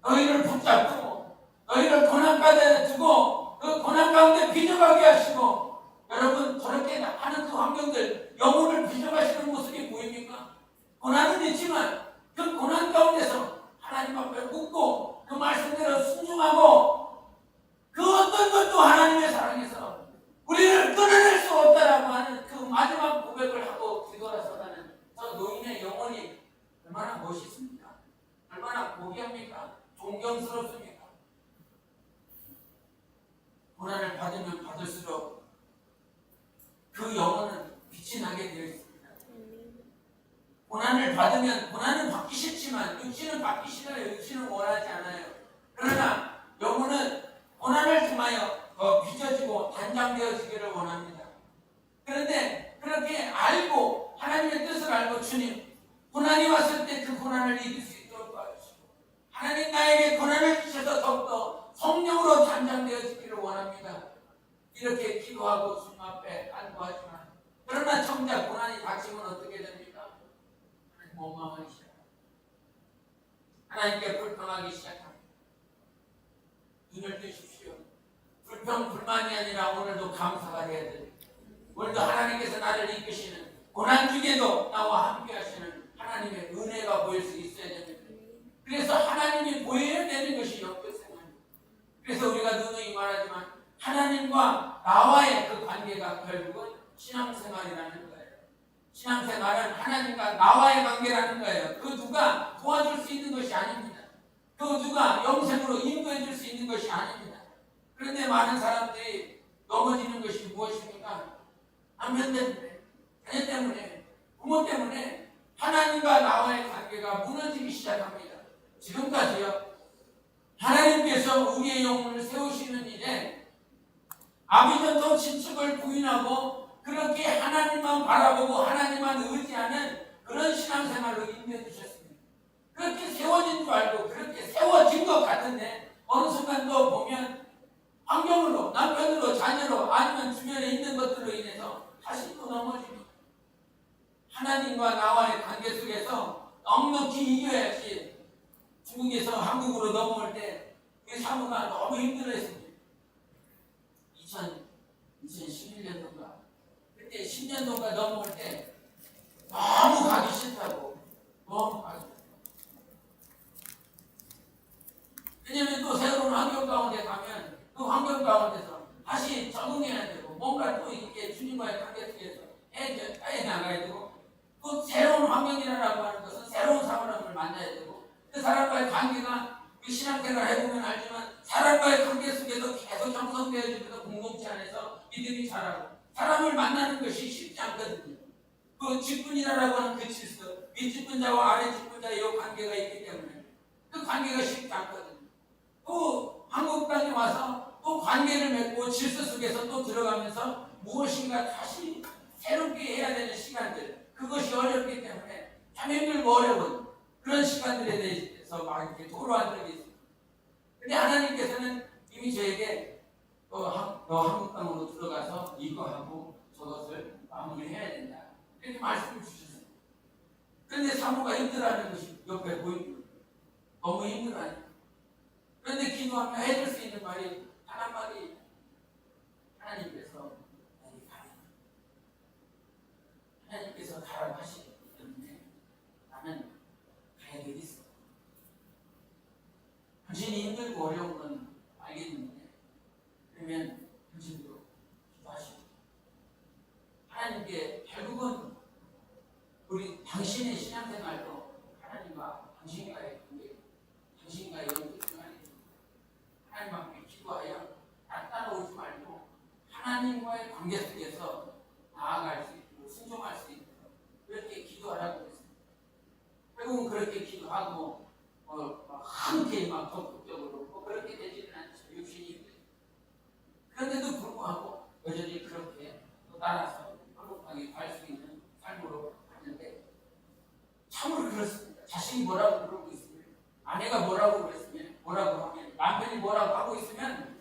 너희를 붙잡고 너희를 고난 가운데 두고 그 고난 가운데 비춰가게 하시고, 여러분 그렇게 하는 그 환경들, 영혼을 비춰가시는 모습이 보입니까? 고난은 있지만 그 고난 가운데서 하나님 앞에 묻고 그 말씀대로 순종하고 그 어떤 것도 하나님의 사랑에서 우리를 끊어낼 수 없다라고 하는 그 마지막 고백을 하고 기도하서는 저 노인의 영혼이 얼마나 멋있습니까? 얼마나 고귀합니까? 존경스럽습니까? 고난을 받으면 받을수록 그 영혼은 빛이 나게 되어 있습니다. 고난을 받으면, 고난은 받기 싫지만 육신은 받기 싫어요. 육신은 원하지 않아요. 그러나 영혼은 고난을 통하여 더 빚어지고 단장되어지기를 원합니다. 그런데 그렇게 알고, 하나님의 뜻을 알고, 주님 고난이 왔을 때 그 고난을 이길 수 있도록 도와주시고, 하나님 나에게 고난을 주셔서 더욱더 성령으로 단장되어지기를 원합니다. 이렇게 기도하고 주님 앞에 간구하지만, 그러나 정작 고난이 닥치면 어떻게 됩니까? 하나님 원망하기 시작합니다. 하나님께 불평하기 시작합니다. 눈을 뜨십시오. 불평 불만이 아니라 오늘도 감사가 되어야 됩니다. 오늘도 하나님께서 나를 이끄시는, 고난 중에도 나와 함께 하시는 하나님의 은혜가 보일 수 있어야 됩니다. 그래서 하나님이 보여야 되는 것이 영적생활입니다. 그래서 우리가 누누이 말하지만 하나님과 나와의 그 관계가 결국은 신앙생활이라는 거예요. 신앙생활은 하나님과 나와의 관계라는 거예요. 그 누가 도와줄 수 있는 것이 아닙니다. 그 누가 영생으로 인도해 줄 수 있는 것이 아닙니다. 그런데 많은 사람들이 넘어지는 것이 무엇입니까? 남편 때문에, 자녀 때문에, 부모 때문에 하나님과 나와의 관계가 무너지기 시작합니다. 지금까지요, 하나님께서 우리의 영혼을 세우시는 일에 아비전도 친축을 부인하고 그렇게 하나님만 바라보고 하나님만 의지하는 그런 신앙생활로 인도해 주셨습니다. 그렇게 세워진 줄 알고 그렇게 세워진 것 같은데 어느 순간 또 보면 환경으로, 남편으로, 자녀로, 아니면 주변에 있는 것들로 인해서 다시 또 넘어집니다. 하나님과 나와의 관계 속에서 넉넉히 이겨야지. 중국에서 한국으로 넘어올 때 그 사모가 너무 힘들어했습니다. 2011년도인가 그때 10년도가 넘어올 때 너무 가기 싫다고, 너무 가기 싫다고. 왜냐면 또 새로운 환경 가운데 가면 그 환경 가운데서 다시 적응해야 되고 뭔가 또 이렇게 주님과의 관계 속에서 해 나가야 되고, 또 새로운 환경이라고 하는 것은 새로운 사람을 만나야 되고, 그 사람과의 관계가 그 신앙생활 해보면 알지만 사람과의 관계 속에서 계속 형성되어지면서 공동체 안에서 믿음이 자라고, 사람을 만나는 것이 쉽지 않거든요. 그 직분이라고 하는 그 질서, 윗직분자와 아래직분자의 이 관계가 있기 때문에 그 관계가 쉽지 않거든요. 또 한국 땅에 와서 또 관계를 맺고 질서 속에서 또 들어가면서 무엇인가 다시 새롭게 해야 되는 시간들, 그것이 어렵기 때문에 참 힘들고 어려운 그런 시간들에 대해서 막 이렇게 토로한 적이 있습니다. 근데 하나님께서는 이미 저에게 너 한국 땅으로 들어가서 이거 하고 저것을 마무리해야 된다, 이렇게 말씀을 주셨어요. 그런데 사모가 힘들어하는 것이 옆에 보입니다. 너무 힘들어하니까. 그런데 기도하면 해줄 수 있는 말이 단 한마디, 하나님께서 나에게 가라. 하나님께서 가라고 하시기 때문에 나는 가야 되겠어. 당신이 힘들고 어려운 건 알겠는데 그러면 당신도 기도하시고 하나님께 결국은 우리 당신의 신앙생활도 하나님과 당신과의 관계, 당신과의 영적생활이 하나님 앞에 기도하여 따라오지 말고 하나님과의 관계 속에서 나아갈 수 있고 순종할 수 있도록 그렇게 기도하라고 했습니다. 하기도 하고 한테 막 적극적으로 그렇게 되지는 않죠. 육신이. 그런데도 불구하고 여전히 그렇게 또 따라서 행복하게 갈 수 있는 삶으로 가는데 참으로 그렇습니다. 자식이 뭐라고 그러고 있으면, 아내가 뭐라고 그랬으면, 뭐라고 하면, 남편이 뭐라고 하고 있으면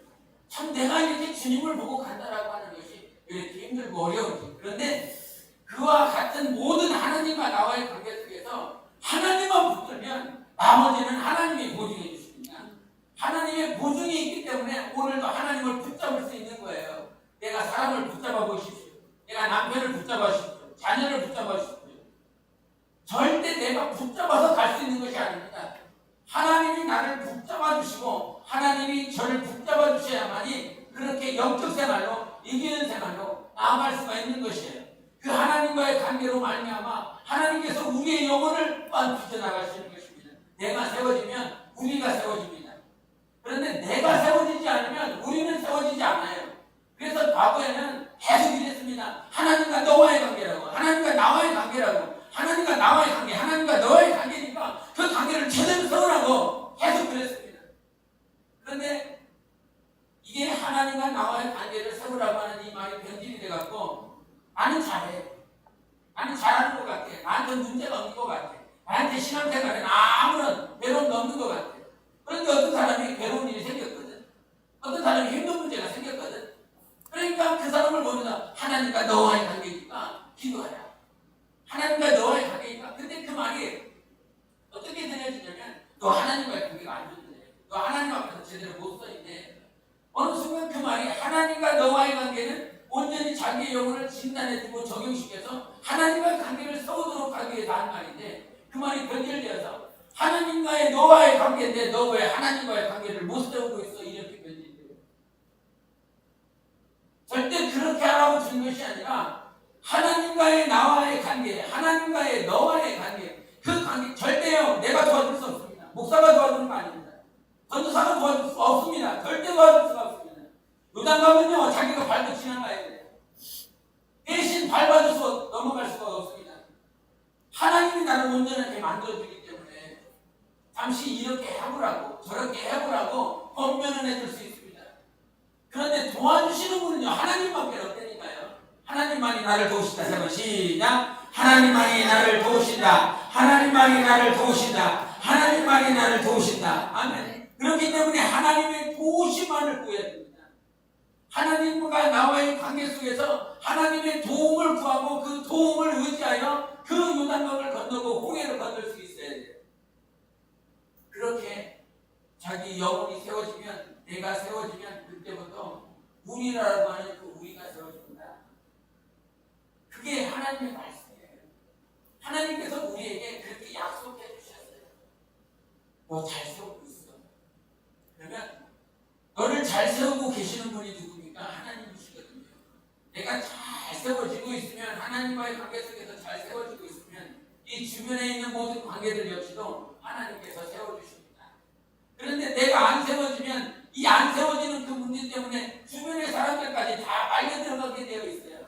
참 내가 이렇게 주님을 보고 간다라고 하는 것이 이렇게 힘들고 어려운지. 그런데 그와 같은 모든 하나님과 나와의 관계 속에서 하나님만 붙들면 나머지는 하나님이 보증해 주십니다. 하나님의 보증이 있기 때문에 오늘도 하나님을 붙잡을 수 있는 거예요. 내가 사람을 붙잡아 보십시오. 내가 남편을 붙잡아 주십시오. 자녀를 붙잡아 주십시오. 절대 내가 붙잡아서 갈 수 있는 것이 아닙니다. 하나님이 나를 붙잡아 주시고 하나님이 저를 붙잡아 주셔야만이 그렇게 영적 생활로 이기는 생활로 나아갈 수가 있는 것이에요. 그 하나님과의 관계로 말미암아 하나님께서 우리의 영혼을 또한 빚어나가시는 것입니다. 내가 세워지면 우리가 세워집니다. 그런데 내가 세워지지 않으면 우리는 세워지지 않아요. 그래서 과거에는 계속 이랬습니다. 하나님과 너와의 관계라고, 하나님과 나와의 관계라고, 하나님과 나와의 관계, 하나님과 너와의 관계니까 그 관계를 제대로 세우라고 계속 그랬습니다. 그런데 이게 하나님과 나와의 관계를 세우라고 하는 이 말이 변질이 돼갖고 나는 잘해. 나는 잘하는 것 같아. 나한테 문제가 없는 것 같아. 나한테 신앙생활에 아무런 괴로움도 없는 것 같아. 그런데 어떤 사람이 괴로운 일이 생겼거든. 어떤 사람이 힘든 문제가 생겼거든. 그러니까 그 사람을 보면서 하나님과 너와의 관계니까 기도하라. 하나님과 너와의 관계니까. 근데 그 말이 어떻게 들려지냐면 너 하나님과의 관계가 안 좋네. 너 하나님 앞에서 제대로 못 써있네. 어느 순간 그 말이 하나님과 너와의 관계는 온전히 자기의 영혼을 진단해주고 적용시켜서 하나님과의 관계를 세우도록 하기 위해서 한 말인데 그 말이 변질되어서 하나님과의 너와의 관계인데 너 왜 하나님과의 관계를 못 세우고 있어? 이렇게 변질돼요. 절대 그렇게 하라고 준 것이 아니라 하나님과의 나와의 관계, 하나님과의 너와의 관계, 그 관계 절대요 내가 도와줄 수 없습니다. 목사가 도와주는 거 아닙니다. 전도사가 도와줄 수 없습니다. 절대 도와줄 수가 없습니다. 요단 가면요 자기가 밟고 지나가야 돼요. 대신 밟아줄 수 넘어갈 수가 없습니다. 하나님이 나를 온전하게 만들어주기 때문에 잠시 이렇게 해보라고 저렇게 해보라고 권면을 해줄 수 있습니다. 그런데 도와주시는 분은요 하나님밖에 없다니까요. 하나님만이 나를 도우신다. 세번 시작. 하나님만이 나를 도우신다. 하나님만이 나를 도우신다. 하나님만이 나를 도우신다. 아멘. 그렇기 때문에 하나님의 도우심만을 구해야 됩니다. 하나님과 나와의 관계 속에서 하나님의 도움을 구하고 그 도움을 의지하여 그 요단강을 건너고 홍해를 건널 수 있어야 돼요. 그렇게 자기 영혼이 세워지면, 내가 세워지면 그때부터 우리라고 하는 그 우리가 세워집니다. 그게 하나님의 말씀이에요. 하나님께서 우리에게 그렇게 약속해 주셨어요. 너 잘 세우고 있어. 그러면 너를 잘 세우고 계시는 분이 누굽니까? 하나님이시거든요. 내가 잘 세워지고 있으면, 하나님과의 관계 속에서 잘 세워지고 있으면 이 주변에 있는 모든 관계들 역시도 하나님께서 세워주십니다. 그런데 내가 안 세워지면 이 안 세워지는 그 문제 때문에 주변의 사람들까지 다 빨려 들어가게 되어 있어요.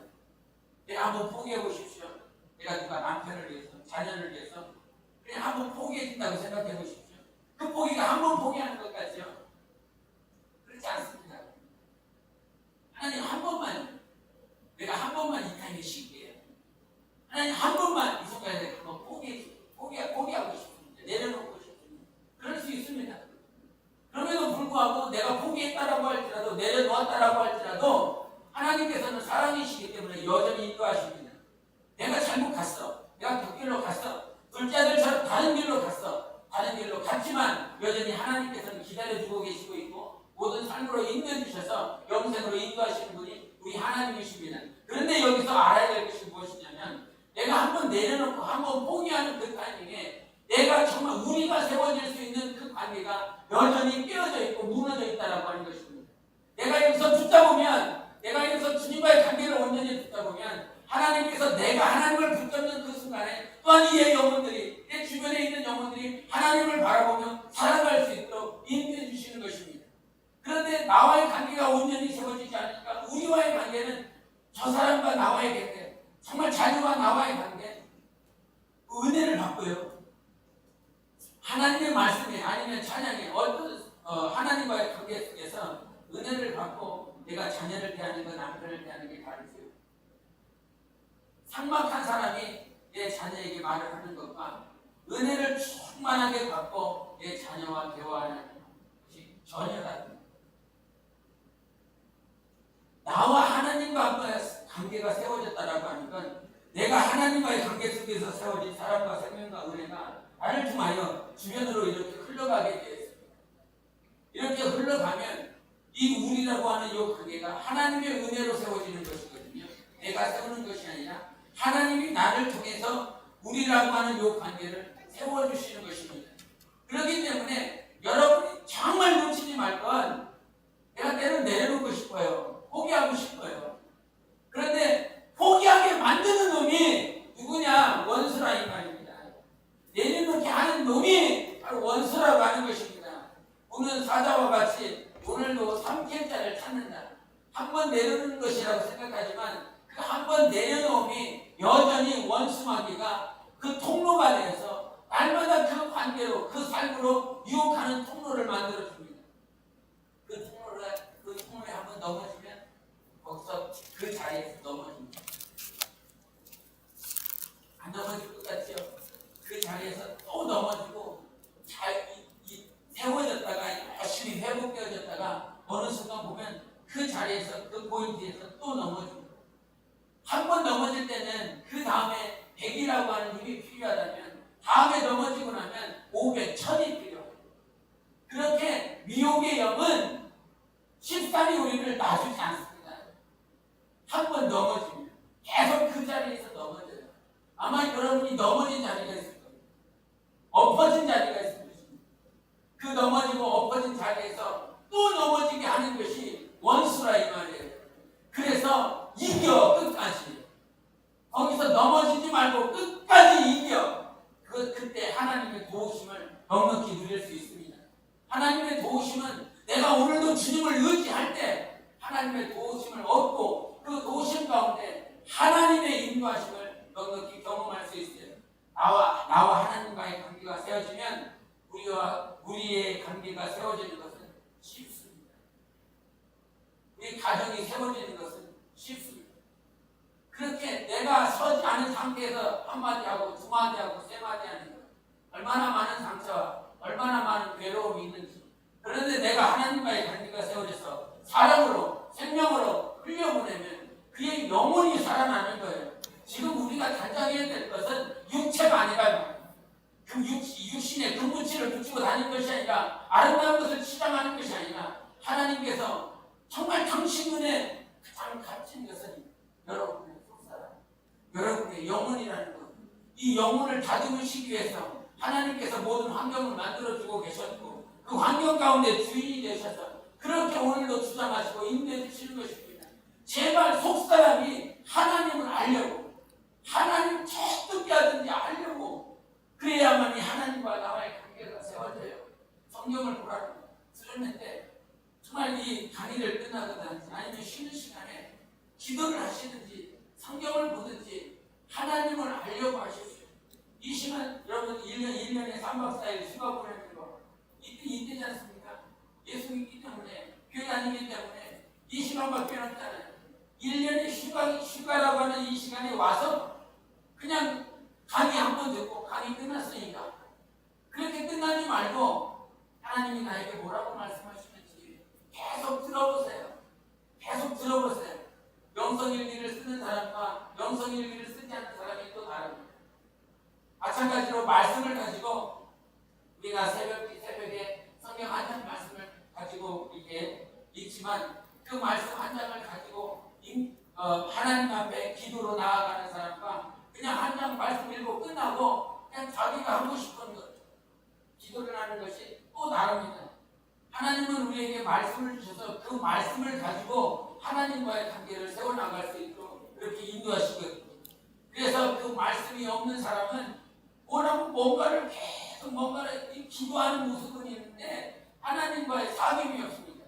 내가 한번 포기해 보십시오. 내가 누가 남편을 위해서, 자녀를 위해서 그냥 한번 포기해 준다고 생각해 보십시오. 그 포기가 한 번 포기하는 것 같죠? 그렇지 않습니다. 하나님 한 번만, 내가 한 번만 이 땅에 쉴게요. 하나님 한 번만 이 순간에 내가 한번 포기하고 싶습니다. 내려놓고 싶습니다. 그럴 수 있습니다. 그럼에도 불구하고 내가 포기했다라고 할지라도, 내려놓았다라고 할지라도 하나님께서는 사랑이시기 때문에 여전히 인도하십니다. 내가 잘못 갔어. 내가 곁길로 갔어. 둘째 아들처럼 다른 길로 갔어. 다른 길로 갔지만 여전히 하나님께서는 기다려주고 계시고 있고 모든 삶으로 인도해 주셔서 영생으로 인도하시는 분이 우리 하나님이십니다. 그런데 여기서 알아야 될 것이 무엇이냐면 내가 한번 내려놓고 한번 포기하는 그 타이밍에 내가 정말 우리가 세워질 수 있는 그 관계가 여전히 깨어져 있고 무너져 있다라고 하는 것입니다. 내가 여기서 붙잡으면, 내가 여기서 주님과의 관계를 온전히 붙잡으면 하나님께서 내가 하나님을 붙잡는 그 순간에 또한 이의 영혼들이, 내 주변에 있는 영혼들이 하나님을 바라보며 살아갈 수 있도록 인도해 주시는 것입니다. 그런데 나와의 관계가 온전히 세워지지 않으니까 우리와의 관계는 저 사람과 나와의 관계, 정말 자녀와 나와의 관계, 은혜를 받고요. 하나님의 말씀에 아니면 찬양에 어떤 하나님과의 관계 속에서 은혜를 받고 내가 자녀를 대하는 것, 남편을 대하는 게 다르죠. 삭막한 사람이 내 자녀에게 말을 하는 것과 은혜를 충만하게 받고 내 자녀와 대화하는 것이 전혀 다릅니다. 나와 하나님과의 관계가 세워졌다라고 하는 건 내가 하나님과의 관계 속에서 세워진 사랑과 생명과 은혜가 나를 통하여 주변으로 이렇게 흘러가게 되어 있습니다. 이렇게 흘러가면 이 우리라고 하는 이 관계가 하나님의 은혜로 세워지는 것이거든요. 내가 세우는 것이 아니라 하나님이 나를 통해서 우리라고 하는 이 관계를 세워주시는 것입니다. 그렇기 때문에 여러분이 정말 놓치지 말 건 내가 때로 내려놓고 싶어요. 포기하고 싶어요. 그런데 포기하게 만드는 놈이 누구냐? 원수라 이 말입니다. 내려놓게 하는 놈이 바로 원수라고 하는 것입니다. 우리는 사자와 같이 오늘도 3킬자를 찾는다. 한 번 내려놓는 것이라고 생각하지만 그 한 번 내려놓음이 여전히 원수마귀가 그 통로가 되어서 날마다 그 관계로 그 삶으로 유혹하는 통로를 만들어줍니다. 그 통로에 한 번 넘어지면 거기서 그 자리에서 넘어집니다. 안 넘어질 것 같죠? 그 자리에서 또 넘어지고 세워졌다가 열심히 회복되어졌다가 어느 순간 보면 그 자리에서 그 포인트에서 또 넘어집니다. 한 번 넘어질 때는 그 다음에 100이라고 하는 힘이 필요하다면 다음에 넘어지고 나면 500, 1000이 필요해요. 그렇게 미혹의 영은 쉽사리 우리를 놔주지 않습니다. 한 번 넘어지면 계속 그 자리에서 넘어져요. 아마 여러분이 넘어진 자리가 있을 겁니다. 엎어진 자리가 있을 것입니다. 그 넘어지고 엎어진 자리에서 또 넘어지게 하는 것이 원수라 이 말이에요. 그래서 이겨 끝까지. 거기서 넘어지지 말고 끝까지 이겨. 그때 하나님의 도우심을 넉넉히 누릴 수 있습니다. 하나님의 도우심은 내가 오늘도 주님을 의지할 때 하나님의 도우심을 얻고 그 도우심 가운데 하나님의 인도하심을 넉넉히 경험할 수 있어요. 나와 하나님과의 관계가 세워지면 우리의 관계가 세워지는 것은 쉽습니다. 우리 가정이 세워지는 것은 쉽습니다. 그렇게 내가 서지 않은 상태에서 한마디 하고 두마디 하고 세마디 하는 것, 얼마나 많은 상처와 얼마나 많은 괴로움이 있는지. 그런데 내가 하나님과의 관계가 세워져서 사랑으로 생명으로 흘려보내면 그의 영혼이 살아나는 거예요. 지금 우리가 단장해야 될 것은 육체가 아니라 그 육신의 근무치를 붙이고 다니는 것이 아니라 아름다운 것을 치장하는 것이 아니라 하나님께서 정말 당신 눈에 가장 값진 것은 여러분의 속사람, 여러분의 영혼이라는 것. 이 영혼을 다듬으시기 위해서 하나님께서 모든 환경을 만들어주고 계셨고 그 환경 가운데 주인이 되셔서 그렇게 오늘도 주장하시고 인도해 주시는 것입니다. 제발 속사람이 하나님을 알려고 하나님 어떻게 하든지 알려고 그래야만이 하나님과 나와의 관계가 세워져요. 성경을 보라는 수련회 정말 이 강의를 끝나거나 아니면 쉬는 시간에 기도를 하시든지 성경을 보든지 하나님을 알려고 하십시오. 이 시간 여러분 1년에 3박 4일 휴가 보내는 거 이때지 않습니까? 예수 믿기 때문에 교회 다니기 때문에 이 시간밖에 없잖아요. 1년의 휴가라고 하는 이 시간에 와서 그냥 강의 한 번 듣고 강의 끝났으니까 그렇게 끝나지 말고 하나님이 나에게 뭐라고 말씀하시는지 계속 들어보세요. 계속 들어보세요. 영성일기를 쓰는 사람과 영성일기를 쓰지 않는 사람이 또 다릅니다. 마찬가지로 말씀을 가지고 우리가 새벽에 성경 한 장 말씀을 가지고 이렇게 읽지만 그 말씀 한 장을 가지고 하나님 앞에 기도로 나아가는 사람과 그냥 한 장 말씀 읽고 끝나고 그냥 자기가 하고 싶은 것 기도를 하는 것이 또 다릅니다. 하나님은 우리에게 말씀을 주셔서 그 말씀을 가지고 하나님과의 관계를 세워나갈 수 있도록 그렇게 인도하시거든요. 그래서 그 말씀이 없는 사람은 뭔가를 기도하는 모습은 있는데 하나님과의 사귐이 없습니다.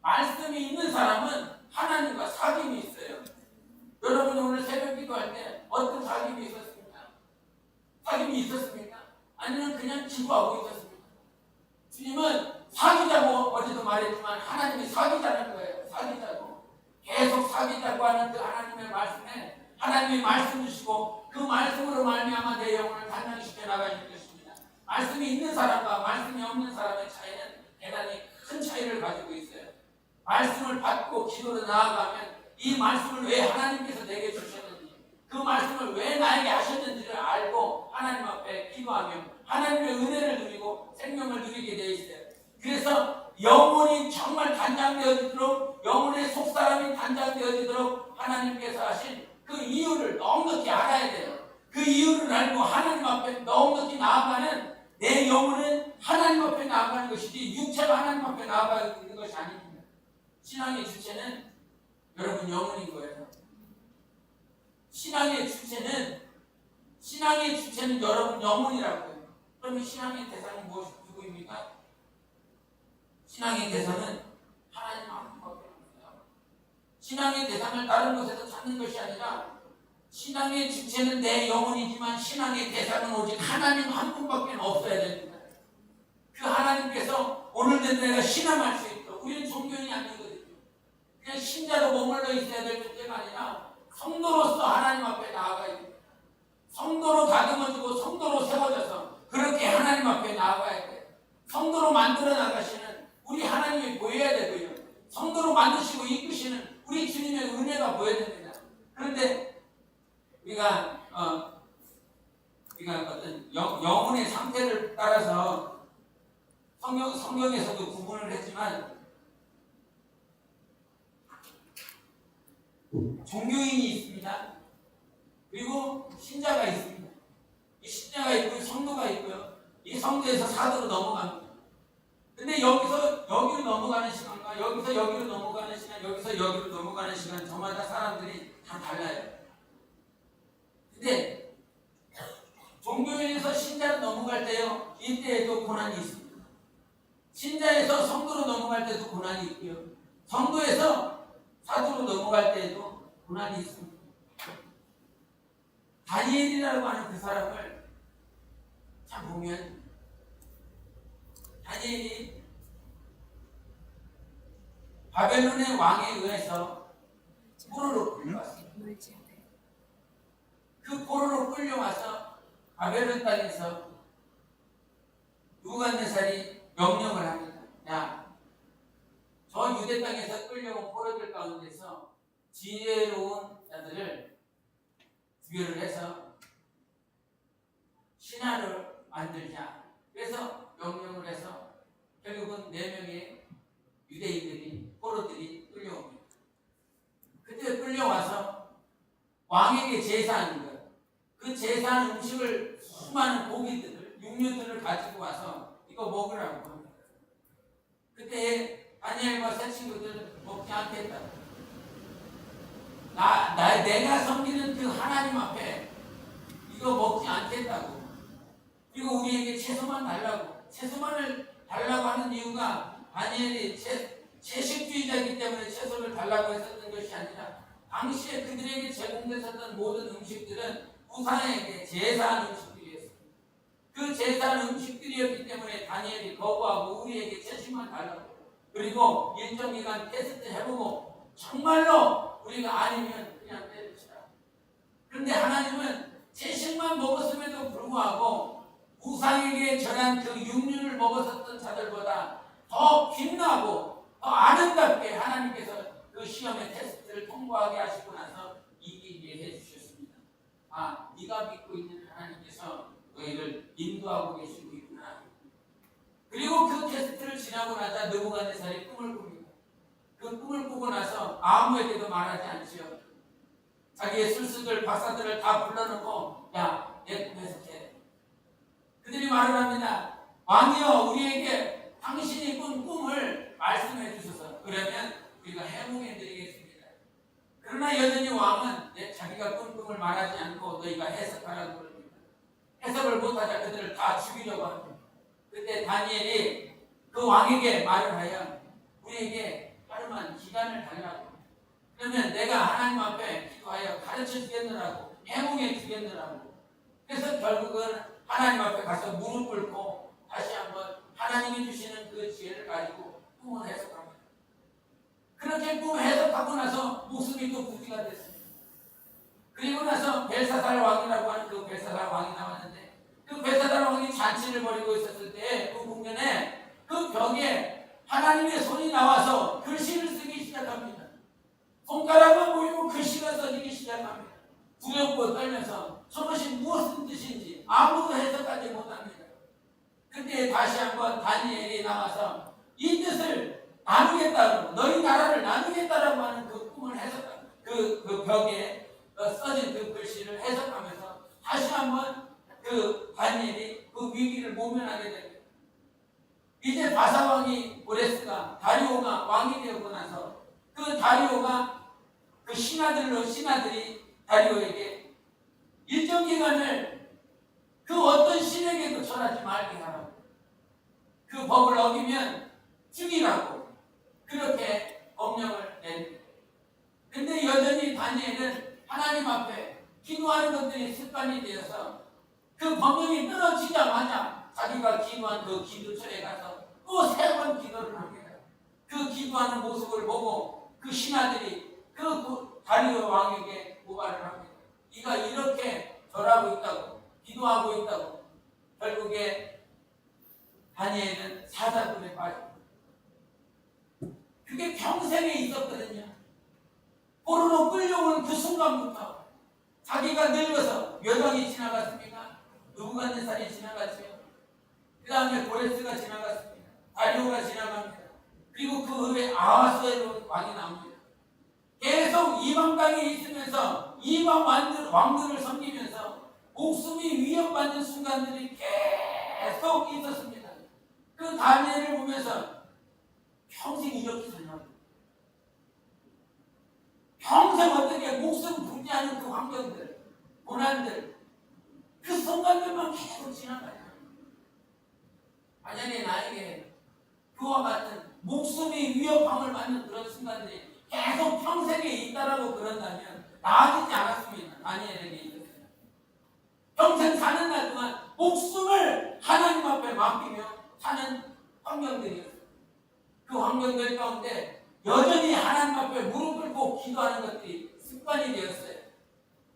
말씀이 있는 사람은 하나님과 사귐이 있어요. 여러분 오늘 새벽 기도할 때 어떤 사귐이 있었습니까? 사귐이 있었습니까? 아니면 그냥 기도하고 있었습니다. 주님은 사귀자고 어제도 말했지만 하나님이 사귀자는 거예요. 사귀자고. 계속 사귀자고 하는 그 하나님의 말씀에 하나님이 말씀 주시고 그 말씀으로 말미암아 내 영혼을 단장시켜 나가실 것입니다. 말씀이 있는 사람과 말씀이 없는 사람의 차이는 대단히 큰 차이를 가지고 있어요. 말씀을 받고 기도로 나아가면 이 말씀을 왜 하나님께서 내게 주셨는지, 그 말씀을 왜 나에게 하셨는지를 알고 하나님 앞에 기도하며 하나님의 은혜를 누리고 생명을 누리게 되어 있어요. 그래서 영혼이 정말 단장되어지도록, 영혼의 속사람이 단장되어지도록 하나님께서 하신 그 이유를 넉넉히 알아야 돼요. 그 이유를 알고 하나님 앞에 넉넉히 나아가는 내 영혼은 하나님 앞에 나아가는 것이지 육체가 하나님 앞에 나아가는 것이 아닙니다. 신앙의 주체는 여러분 영혼인 거예요. 신앙의 주체는 여러분 영혼이라고요. 그러면 신앙의 대상은 무엇이 누구입니까? 신앙의 대상은 하나님 한 분밖에 없어요. 신앙의 대상을 다른 곳에서 찾는 것이 아니라 신앙의 주체는 내 영혼이지만 신앙의 대상은 오직 하나님 한 분밖에 없어야 됩니다. 그 하나님께서 오늘도 내가 신앙할 수 있도록, 우리는 종교인이 아니거든요. 그냥 신자로 머물러 있어야 될 존재가 아니라 성도로서 하나님 앞에 나아가야 됩니다. 성도로 다듬어지고 성도로 세워져서 그렇게 하나님 앞에 나아가야 돼요. 성도로 만들어 나가시는 우리 하나님이 보여야 되고요. 성도로 만드시고 이끄시는 우리 주님의 은혜가 보여야 됩니다. 그런데 우리가 어떤 영혼의 상태를 따라서 성경에서도 구분을 했지만 종교인이 있습니다. 그리고 신자가 있습니다. 이 신자가 있고 성도가 있고요. 이 성도에서 사도로 넘어갑니다. 근데 여기서 여기로 넘어가는 시간과 여기서 여기로 넘어가는 시간, 여기서 여기로 넘어가는 시간, 저마다 사람들이 다 달라요. 근데 종교인에서 신자로 넘어갈 때요, 이때에도 고난이 있습니다. 신자에서 성도로 넘어갈 때도 고난이 있고요. 성도에서 사도로 넘어갈 때에도 고난이 있습니다. 다니엘이라고 하는 그 사람을 참 보면, 다니엘이 바벨론의 왕에 의해서 포로로 끌려왔습니다. 그 포로로 끌려와서 바벨론 땅에서 느부갓네살이 명령을 합니다. 야, 저 유대 땅에서 끌려온 포로들 가운데서 지혜로운 자들을 구별을 해서 신하를 만들자. 그래서 명령을 해서 결국은 4명의 유대인들이, 포로들이 끌려옵니다. 그때 끌려와서 왕에게 제사하는 거예요. 그 제사한 음식을, 수많은 고기들을, 육류들을 가지고 와서 이거 먹으라고 합니다. 그때 다니엘과 세 친구들 먹지 않겠다. 내가 섬기는 그 하나님 앞에 이거 먹지 않겠다고. 그리고 우리에게 채소만 달라고. 채소만을 달라고 하는 이유가 다니엘이 채식주의자이기 때문에 채소를 달라고 했었던 것이 아니라 당시에 그들에게 제공됐었던 모든 음식들은 우상에게 제사한 음식들이었습니다. 그 제사한 음식들이었기 때문에 다니엘이 거부하고 우리에게 채식만 달라고. 그리고 일정 기간 테스트 해보고 정말로 우리가 아니면 그냥 때려치라. 그런데 하나님은 채식만 먹었음에도 불구하고 우상에게 전한 그 육류를 먹었었던 자들보다 더 빛나고 더 아름답게 하나님께서 그 시험의 테스트를 통과하게 하시고 나서 이기게 해주셨습니다. 아, 네가 믿고 있는 하나님께서 너희를 인도하고 계시고 있구나. 그리고 그 테스트를 지나고 나자 느부갓네살이 꿈을 꿉니다. 그 꿈을 꾸고 나서 아무에게도 말하지 않지요. 자기의 술수들, 박사들을 다 불러놓고 야, 내 꿈에서 깨. 그들이 말을 합니다. 왕이여, 우리에게 당신이 꾼 꿈을 말씀해 주셔서 그러면 우리가 해몽해 드리겠습니다. 그러나 여전히 왕은 자기가 꾼 꿈을 말하지 않고 너희가 해석하라고 그럽니다. 해석을 못하자 그들을 다 죽이려고 합니다. 그때 다니엘이 그 왕에게 말을 하여 우리에게 하루만 기간을 달라고. 그러면 내가 하나님 앞에 기도하여 가르쳐 주겠느라고, 해몽해 주겠느라고. 그래서 결국은 하나님 앞에 가서 무릎 꿇고 다시 한번 하나님이 주시는 그 지혜를 가지고 꿈을 해석합니다. 그렇게 꿈을 해석하고 나서 목숨이 또 부지가 됐습니다. 그리고 나서 벨사살 왕이라고 하는 그 벨사살 왕이 나왔는데, 그 벨사살 왕이 잔치를 벌이고 있었을 때 그 국면에 그 벽에 하나님의 손이 나와서 글씨를 쓰기 시작합니다. 손가락만 보이고 글씨가 써지기 시작합니다. 두렵고 떨면서 저것이 무엇인 뜻인지 아무도 해석하지 못합니다. 그때 다시 한번 다니엘이 나와서 이 뜻을 나누겠다고, 너희 나라를 나누겠다라고 하는 그 꿈을 해석합니다. 그 벽에 써진 그 글씨를 해석하면서 다시 한번 그 다니엘이 그 위기를 모면하게 됩니다. 이제 바사왕이 오레스가 다리오가 왕이 되고 나서 그 다리오가 그 신하들이 다리오에게 일정 기간을 그 어떤 신에게도 절하지 말게 하라고, 그 법을 어기면 죽이라고 그렇게 법령을 냅니다. 근데 여전히 다니엘은 하나님 앞에 기도하는 것들이 습관이 되어서 그 법령이 떨어지자마자 자기가 기도한 그 기도처에 가서 또 세 번 기도를 합니다. 그 기도하는 모습을 보고 그 신하들이 그 다리오 왕에게 고발을 합니다. 네가 이렇게 절하고 있다고, 기도하고 있다고. 결국에 다니엘은 사자굴에 빠집니다. 그게 평생에 있었거든요. 포로로 끌려온 그 순간부터 자기가 늙어서 몇 왕이 지나갔습니까? 느부갓네살이 지나갔죠. 그 다음에 고레스가 지나갔습니다. 다리오가 지나갑니다. 그리고 그 후에 아하스웨로 왕이 나옵니다. 계속 이방 땅에 있으면서 이방 왕들을 섬기면서 목숨이 위협받는 순간들이 계속 있었습니다. 그 다니엘을 보면서 평생 이렇게 살라고, 평생 어떻게 목숨 부지하는 그 환경들, 고난들, 그 순간들만 계속 지나가요. 만약에 나에게 그와 같은 목숨이 위협함을 받는 그런 순간들이 계속 평생에 있다라고 그런다면 나아지지 않았습니다. 다니엘에게 있었어요. 평생 사는 날 동안 목숨을 하나님 앞에 맡기며 사는 환경들이었어요. 그 환경들 가운데 여전히 하나님 앞에 무릎 꿇고 기도하는 것들이 습관이 되었어요.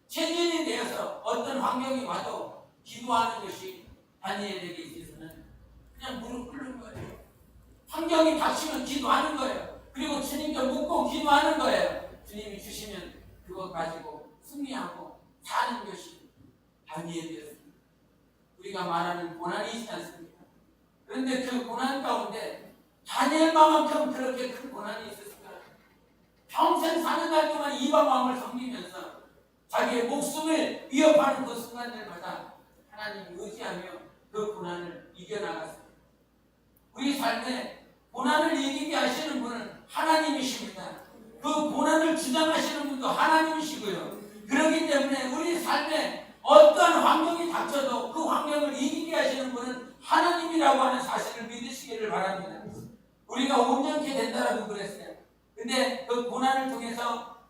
체질이 되어서 어떤 환경이 와도 기도하는 것이 다니엘에게 있어서는 그냥 무릎 꿇는 거예요. 환경이 닥치면 기도하는 거예요. 그리고 주님께 묻고 기도하는 거예요. 주님이 주시면 그것 가지고 승리하고 사는 것이 다니엘이었습니다. 우리가 말하는 고난이 있지 않습니까? 그런데 그 고난 가운데 다니엘만큼 그렇게 큰 고난이 있었을까요? 평생 사는 날 동안 이방 왕을 섬기면서 자기의 목숨을 위협하는 그 순간들마다 하나님 의지하며 그 고난을 이겨나갔습니다. 우리 삶에 고난을 이기게 하시는 분은 하나님이십니다. 그 고난을 주장하시는 분도 하나님이시고요. 그렇기 때문에 우리 삶에 어떤 환경이 닥쳐도 그 환경을 이기게 하시는 분은 하나님이라고 하는 사실을 믿으시기를 바랍니다. 우리가 온전케 된다라고 그랬어요. 근데 그 고난을 통해서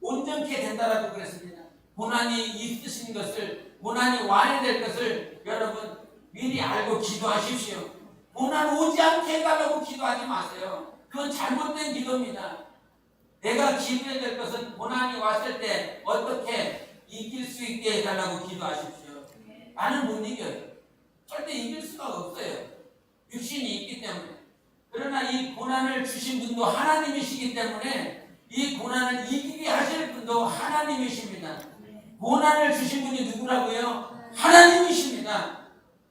온전케 된다라고 그랬습니다. 고난이 있으신 것을, 고난이 와야 될 것을 여러분 미리 알고 기도하십시오. 고난 오지 않게 해달라고 기도하지 마세요. 그건 잘못된 기도입니다. 내가 기도해야 될 것은 고난이 왔을 때 어떻게 이길 수 있게 해달라고 기도하십시오. 나는 못 이겨요. 절대 이길 수가 없어요. 육신이 있기 때문에. 그러나 이 고난을 주신 분도 하나님이시기 때문에 이 고난을 이기게 하실 분도 하나님이십니다. 고난을 주신 분이 누구라고요? 하나님이십니다.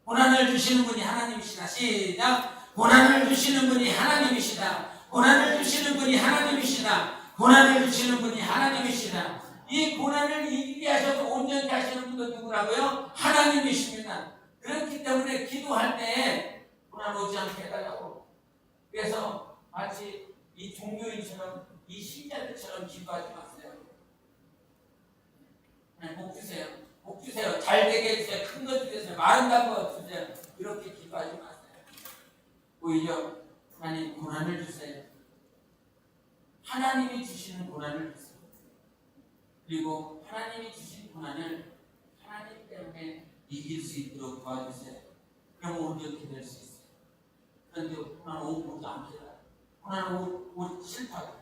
고난을 주시는 분이 하나님이시다. 시작. 고난을 주시는 분이 하나님이시다. 고난을 주시는 분이 하나님이시다. 고난을 주시는 분이 하나님이시다. 이 고난을 이기게 하셔서 온전히 하시는 분도 누구라고요? 하나님이십니다. 그렇기 때문에 기도할 때 고난 오지 않게 해달라고. 그래서 마치 이 종교인처럼, 이 신자들처럼 기도하지 마세요. 복 주세요. 복 주세요. 잘 되게 해주세요. 큰 거 주세요. 마른다는 거 주세요. 이렇게 기도하지 마세요. 오히려 하나님 고난을 주세요. 하나님이 주시는 고난을 주세요. 그리고 하나님이 주신 고난을 하나님 때문에 이길 수 있도록 도와주세요. 그러면 우리 이렇게 될 수 있어요. 그런데 하나는 오고 안 되라. 하나는 오 싫다고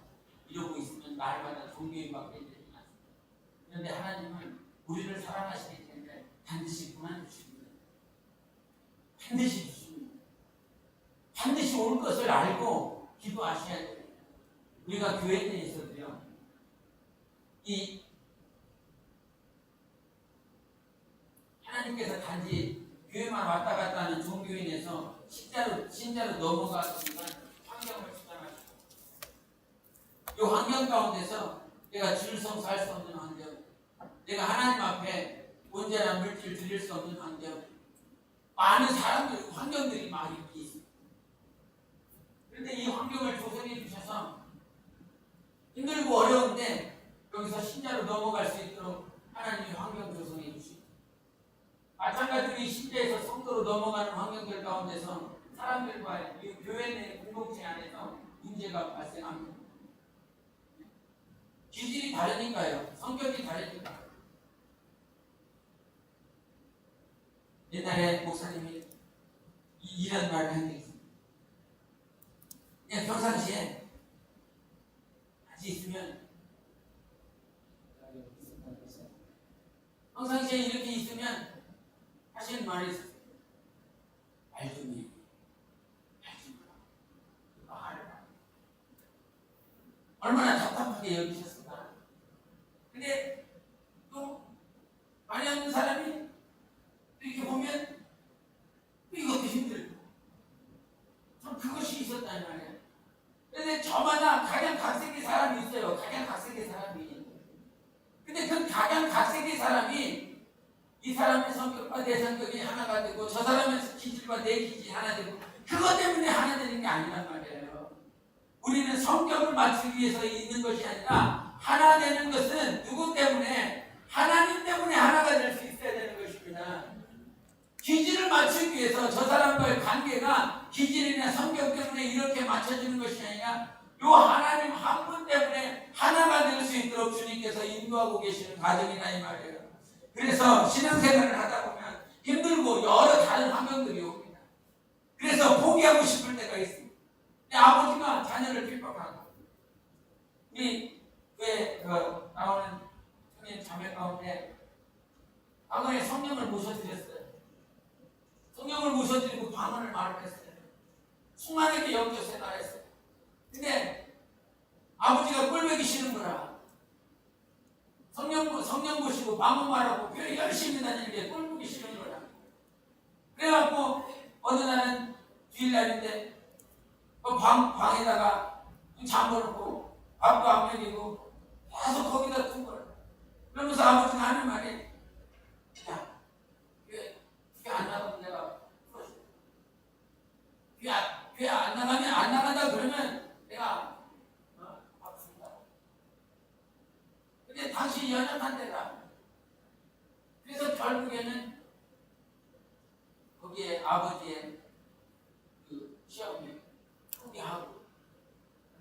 이러고 있으면 날마다 종교인밖에 되지 않습니다. 그런데 하나님은 우리를 사랑하시기 때문에 반드시 그만두십니다. 반드시 주십니다. 반드시 올 것을 알고 기도하셔야 됩니다. 우리가 교회 내에서도요, 이 하나님께서 단지 교회만 왔다 갔다 하는 종교인에서 신자로 넘어가기가 환경을 주장하시고, 이 환경 가운데서 내가 줄성 살 수 없는 환경, 내가 하나님 앞에 온전한 물질을 드릴 수 없는 환경, 많은 사람들, 환경들이 많이 있습니다. 그런데 이 환경을 조성해 주셔서 힘들고 어려운데 여기서 신자로 넘어갈 수 있도록 하나님이 환경 조성해 주시고, 마찬가지로 이 신자에서 성도로 넘어가는 환경들 가운데서 사람들과 이 교회 내 공동체 안에서 문제가 발생합니다. 기질이 다르니까요. 성격이 다르니까. 옛날에 목사님이 이런 말을 한 게 있습니다. 그냥 평상시에 같이 있으면, 평상시에 이렇게 있으면 하시는 말이 있어요. 말 좀 해. 얼마나 답답하게 여기셨을까. 근데 또 말이 없는 사람이 이렇게 보면 이것도 힘들고 좀 그것이 있었단 말이에요. 근데 저마다 각양각색의 사람이 있어요. 각양각색의 사람이. 근데 그 각양각색의 사람이 이 사람의 성격과 내 성격이 하나가 되고 저 사람의 기질과 내 기질이 하나 되고 그것 때문에 하나 되는 게 아니란 말이에요. 우리는 성격을 맞추기 위해서 있는 것이 아니라 하나 되는 것은 누구 때문에? 하나님 때문에 하나가 될 수 있어야 되는 것입니다. 기질을 맞추기 위해서 저 사람과의 관계가 기질이나 성격 때문에 이렇게 맞춰지는 것이 아니라 요 하나님 한 분 때문에 하나가 될 수 있도록 주님께서 인도하고 계시는 과정이다 이 말이에요. 그래서 신앙생활을 하다 보면 힘들고 여러 다른 환경들이 옵니다. 그래서 포기하고 싶을 때가 있습니다. 내 아버지가 자녀를 핍박하고, 우리 교회 나오는 형님 자매 가운데 과거에 성령을 모셔드렸어요. 성령을 모셔드리고 방언을 말을 했어요. 충만하게 영접해 나랬어요. 근데 아버지가 꼴보기 싫은 거라. 성령 보시고 방언 말하고 교회 열심히 다니는데 꼴보기 싫은 거라. 그래갖고 어느 날은 주일날인데 방에다가 잠궈놓고 밥도 안 먹이고 계속 거기다 둔 거야. 그러면서 아버지가 하는 말이, 야, 교회 안 나가면 내가 풀어줄게. 교회 안 나가면 안 나간다 그러면 내가 밥 준다. 근데 당신이 연약한 데가. 그래서 결국에는 거기에 아버지의 그 시험이 하고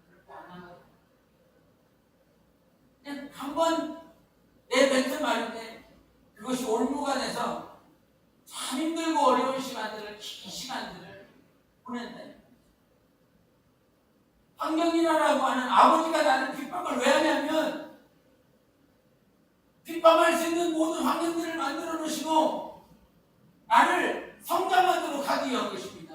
그렇게 안 하고 그냥 한번 내뱉은 말인데 그것이 올무가 돼서 참 힘들고 어려운 시간들을 긴 시간들을 보낸다. 환경이라고 하는 아버지가 나를 핍박을 왜 하냐면 핍박할 수 있는 모든 환경들을 만들어 놓으시고 나를 성장하도록 하기 위한 것입니다.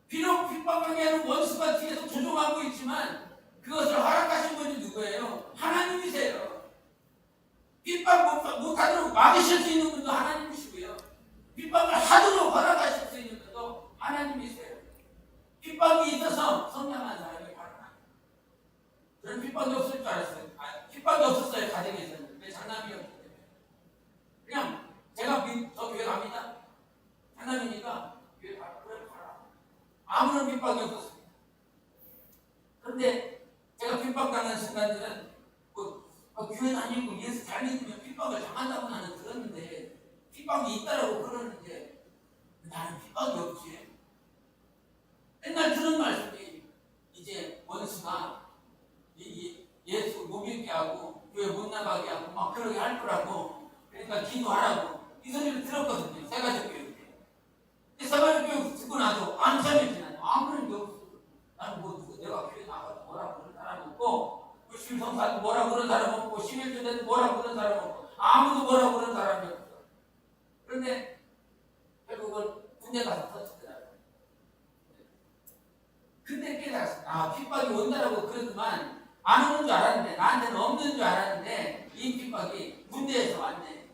비록 핍박하게 하는 원수가 뒤에서 조종하고 있지만 그것을 허락하신 분이 누구예요? 하나님이세요. 핍박 못하도록 막으실 수 있는 분도 하나님이시고요. 핍박을 하도록 허락하실 수 있는 분도 하나님이세요. 핍박이 있어서 성장한 사람이 바로 나예요. 저는 핍박이 없을 줄 알았어요. 핍박이 없었어요. 가정에서는. 내 장남이었기 때문에. 그냥 제가 저 교회 갑니다. 장남이니까 교회 가라. 아무런 핍박이 없었습니다. 그런데 제가 핍박당하는 순간들은 교회 다니고 예수 잘 믿으면 핍박을 당한다고 나는 들었는데 핍박이 있다라고 그러는데 나는 핍박이 없지. 맨날 들은 말씀이 이제 원수가 예수 못 믿게 하고 교회 못 나가게 하고 막 그러게 할 거라고. 그러니까 기도하라고. 그리고 군대 가서 터졌더라고요. 그때 깨달았어요. 아, 핍박이 온다라고 그러더만 안 오는 줄 알았는데, 나한테는 없는 줄 알았는데 이 핍박이 군대에서 왔네.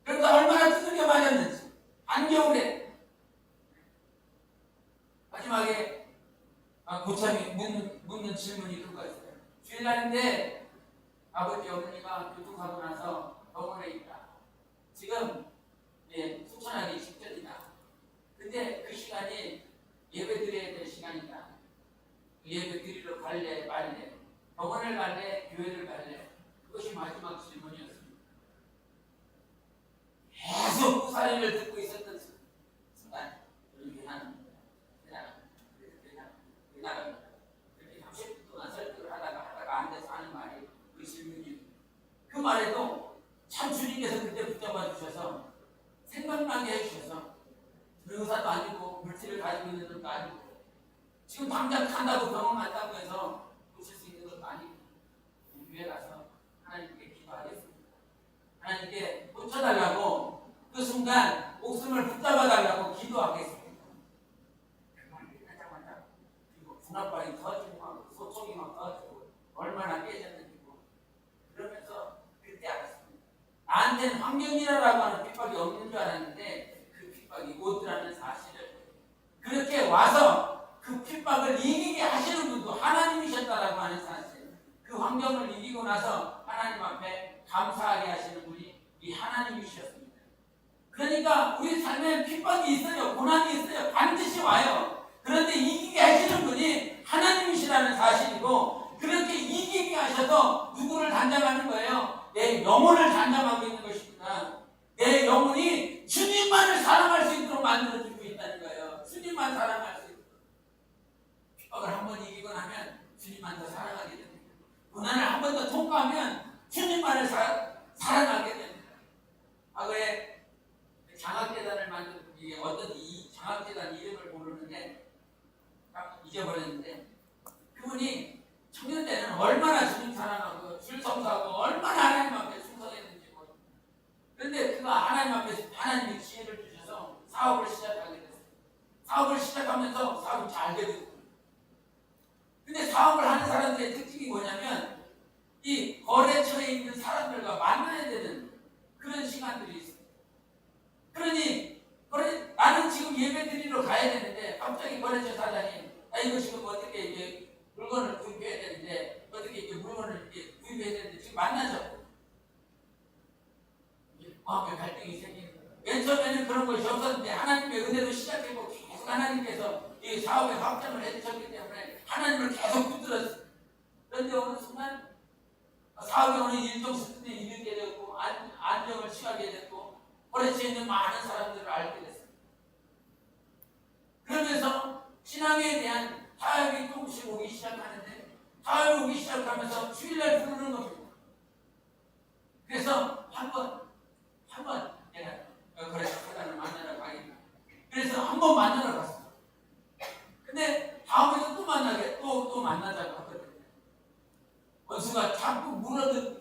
그러니까 얼마나 두들겨 맞았는지. 한겨울에 마지막에 고참이 묻는 질문이 그거 있어요. 주일날인데 아버지 어머니가 교통사고 나서 병원에 있다. 지금 후천하기 직전이다. 근데 그 시간이 예배 드려야 될 시간이다. 예배 드리러 갈래 말래, 병원을 갈래 교회를 갈래. 그것이 마지막 질문이었습니다. 계속 그 사례를 듣고 있었던 순간 나갑니다. 이렇게 30분 동안 설득을 하다가 안 돼서 하는 말이 그 질문이에요. 그 말에도 참 주님께서 그때 붙잡아 주셔서 생각나게 해주셔서 의사도 아니고 물질을 가지고 있는 것도 아니고 지금 당장 간다고 병원 간다고 해서 고칠 수 있는 것도 아니고 교회 가서 하나님께 기도하겠습니다. 하나님께 고쳐달라고 그 순간 목숨을 붙잡아달라고 기도하겠습니다. 그리고 분합발이 터지고 소총이 막 터지고 얼마나 깨졌는지 그러면서 그때 알았습니다. 나한테는 환경이라고 하는 핍박이 없는 줄 알았는데 그 핍박이 오더라는 사실을, 그렇게 와서 그 핍박을 이기게 하시는 분도 하나님이셨다라고 하는 사실, 그 환경을 이기고 나서 하나님 앞에 감사하게 하시는 분이 이 하나님이셨습니다. 그러니까 우리 삶에 핍박이 있어요. 고난이 있어요. 반드시 와요. 그런데 이기게 하시는 분이 하나님이시라는 사실이고, 그렇게 이기게 하셔서 누구를 단장하는 거예요? 내 영혼을 단장하고 있는 것입니다. 내 영혼이 주님만을 사랑할 수 있도록 만들어주고 있다는 거예요. 주님만 사랑할 수 있도록. 핍박을 한 번 이기고 나면 주님만 더 사랑하게 됩니다. 고난을 한 번 더 통과하면 주님만을 사랑하게 됩니다. 과거에 장학재단을 만든, 이게 어떤 이 장학재단 이름을 모르는데 잊어버렸는데, 그분이 청년 때는 얼마나 주님 사랑하고 줄성사하고 얼마나 하나님 앞에 충성했는지 모릅니다. 그런데 그가 하나님 앞에서 하나님의 지혜를 주셔서 사업을 시작하게 됐어요. 사업을 시작하면서 사업이 잘 되고 있어요. 근데 사업을 하는 사람들의 특징이 뭐냐면 이 거래처에 있는 사람들과 만나야 되는 그런 시간들이 있어요. 그러니 나는 지금 예배 드리러 가야 되는데 갑자기 거래처 사장이 이거 지금 어떻게 이제 물건을 구입해야 되는데 어떻게 이제 물건을 이렇게 구입해야 되는데 지금 만나죠. 마음의 갈등이 생기는 거예요. 맨 처음에는 그런 것이 없었는데 하나님의 은혜로 시작했고 계속 하나님께서 이 사업의 확장을 해주셨기 때문에 하나님을 계속 붙들었어요. 그런데 어느 순간 사업이 어느 일정 수준에 이르게 되고 안정을 취하게 됐고 거래처에 있는 많은 사람들을 알게 됐어요. 그러면서 신앙에 대한 타협이 조금씩 오기 시작하는데, 타협이 오기 시작하면서 주일날 부르는 겁니다. 그래서 한번 내가 거래처 사장을 만나러 가겠다. 그래서 한번 만나러 갔어요. 근데 다음에도 또 만나자고 하거든요. 원수가 자꾸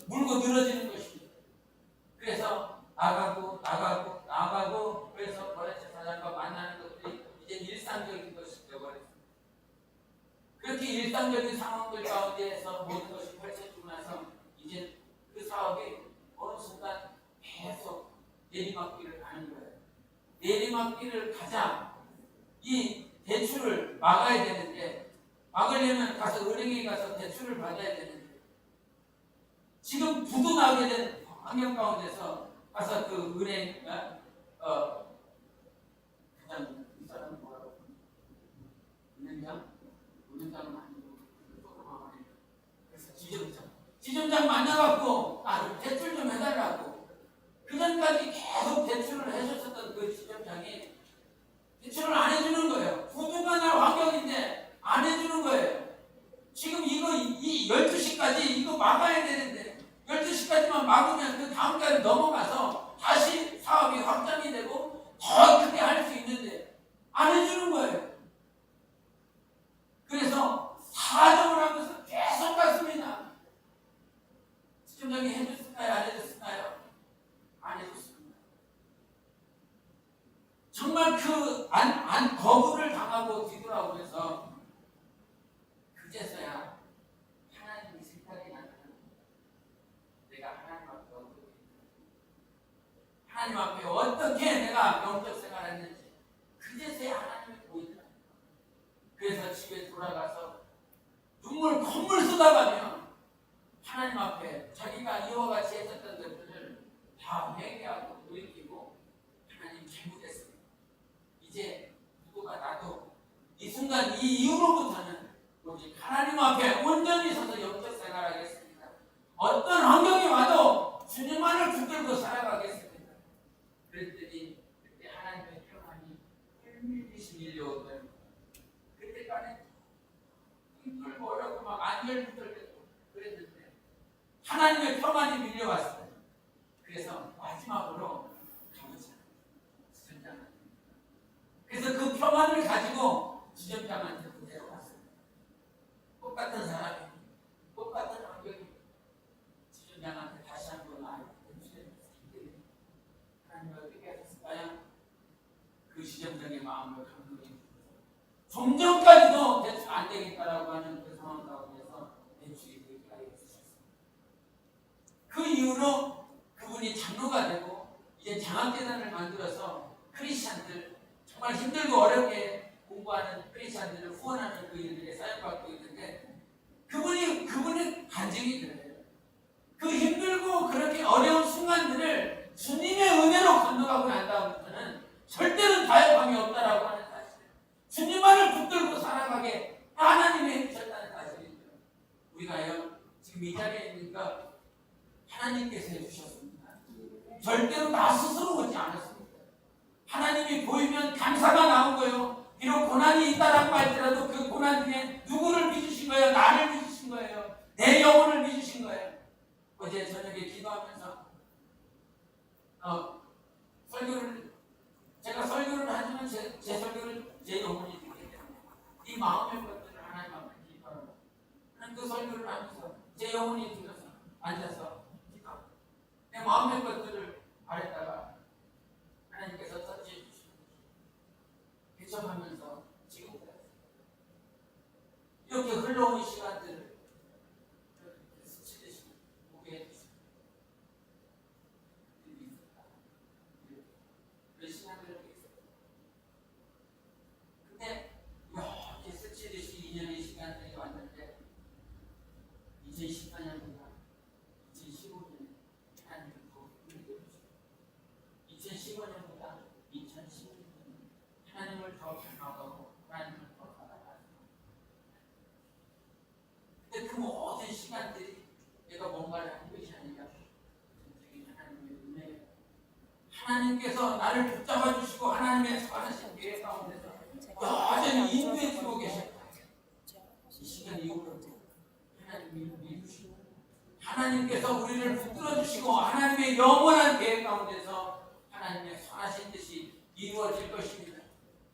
물고 늘어지는 것입니다. 그래서 나가고 그래서 거래처 사장과 만나는 것들이 이제 일상적인 것이 되어버렸습니다. 그렇게 일상적인 상황들 가운데에서 모든 것이 펼쳐지고 나서 이제 그 사업이 어느 순간 계속 내리막길을 가는 거예요. 내리막길을 가자 이 대출을 막아야 되는데, 막으려면 가서 은행에 가서 대출을 받아야 되는데, 지금 부도 나게 된 환경 가운데서 가서 그 은행 그냥 이 사람은 뭐라고 은행장은 아니고 조그마한, 그래서 지점장 만나갖고 대출 좀 해달라고. 그전까지 계속 대출을 해줬었던 그 지점장이 대출을 안 해주는 거예요. 부도가 날 환경인데 안 해주는 거예요. 지금 이 12시까지 이거 막아야 되는데 12시까지만 막으면 그 다음 달에 넘어가서 다시 사업이 확장이 되고 더 크게 할 수 있는데 안 해주는 거예요. 그래서 사정을 하면서 계속 갔습니다. 시청장이 해줬을까요? 안 해줬을까요? 안 해줬습니다. 정말 그 거부를 당하고 뒤돌아오면서 그제서야 하나님이 생각이 나는 내가 하나님 앞에 어떻게 내가 영적 생활을 했는지 그제서야 하나님이 보이더라. 그래서 집에 돌아가서 콧물 쏟아가며 하나님 앞에 자기가 이와 같이 했었던 것들을 다 회개하고 돌이키고 하나님 잘못했습니다. 이제 누구가 나도 이 순간 이 이후로부터는 오직 하나님 앞에 온전히 서서 영적 생활하겠습니다. 어떤 환경이 와도 주님만을 붙들고 살아가겠습니다. 그랬더니 그때 하나님의 평안이 힐밋이 밀려오더니 그때까지 힘들고 어렵고 막 안절부절되고 그랬는데 하나님의 평안이 밀려왔어요. 그래서 마지막으로 가보자. 주전장한테. 그래서 그 평안을 가지고 주전장한테 데려왔어요. 똑같은 사람이, 똑같은 환경이 주전장한테 다시 한번 하나님 어떻게 하셨을까요? 그 주전장의 마음을 감동해 좀 전까지도 대충 안 되겠다라고 하는 그 상황 가운데서 대출이 되기까지 했었습니다. 그 이후로 그분이 장로가 되고 이제 장학재단을 만들어서 크리스찬들 정말 힘들고 어렵게 공부하는 크리스찬들을 후원하는 그 일들에 사역받고 있는데 그분의 간증이 그래요. 그 힘들고 그렇게 어려운 순간들을 주님의 은혜로 건너가고 난 다음부터는 절대로 타협함이 없다라고 하는 사실. 주님만을 붙들고 살아가게 하나님이 해주셨다는 사실이죠. 우리가요 지금 이 자리에 있으니까 하나님께서 해주셨습니다. 절대로 나 스스로 오지 않았습니다. 하나님이 보이면 감사가 나온 거예요. 비록 고난이 있다라고 할지라도 그 고난 중에 누구를 빚으신 거예요? 나를 빚으신 거예요. 내 영혼을 빚으신 거예요. 어제 저녁에 기도하면서 제가 설교를 하지만 제 설교를 제 영혼이 듣기 때문에 이 마음의 것들을 하나님 앞에 기도하고 그 설교를 하면서 제 영혼이 들어서 앉아서 기도하고 내 마음의 것들을 아래다가 하나님께서 터치해 주시고 개척하면서 지금까지 이렇게 흘러온 시간들을 스치듯이 보게 해주시고 그 시간들을 근데 이렇게 스치듯이 2년의 시간들이 왔는데 2014년보다 2015년에 하나님을 더 힘들게 해주시고 2015년보다 2016년에 하나님을 더 닮아가고 하나님을 더 살아가고 근데 그 모든 시간들이 내가 뭔가를 한 것이 아니라 하나님의 은혜예요. 하나님께서 나를 붙잡아 주시고 하나님의 선하신 계획 가운데서 여전히 인도해 주고 계십니다. 이 시간 이후로 하나님이 믿으시고 하나님께서 우리를 붙들어 주시고 하나님의 영원한 계획 가운데서 하나님의 선하신 뜻이 이루어질 것입니다.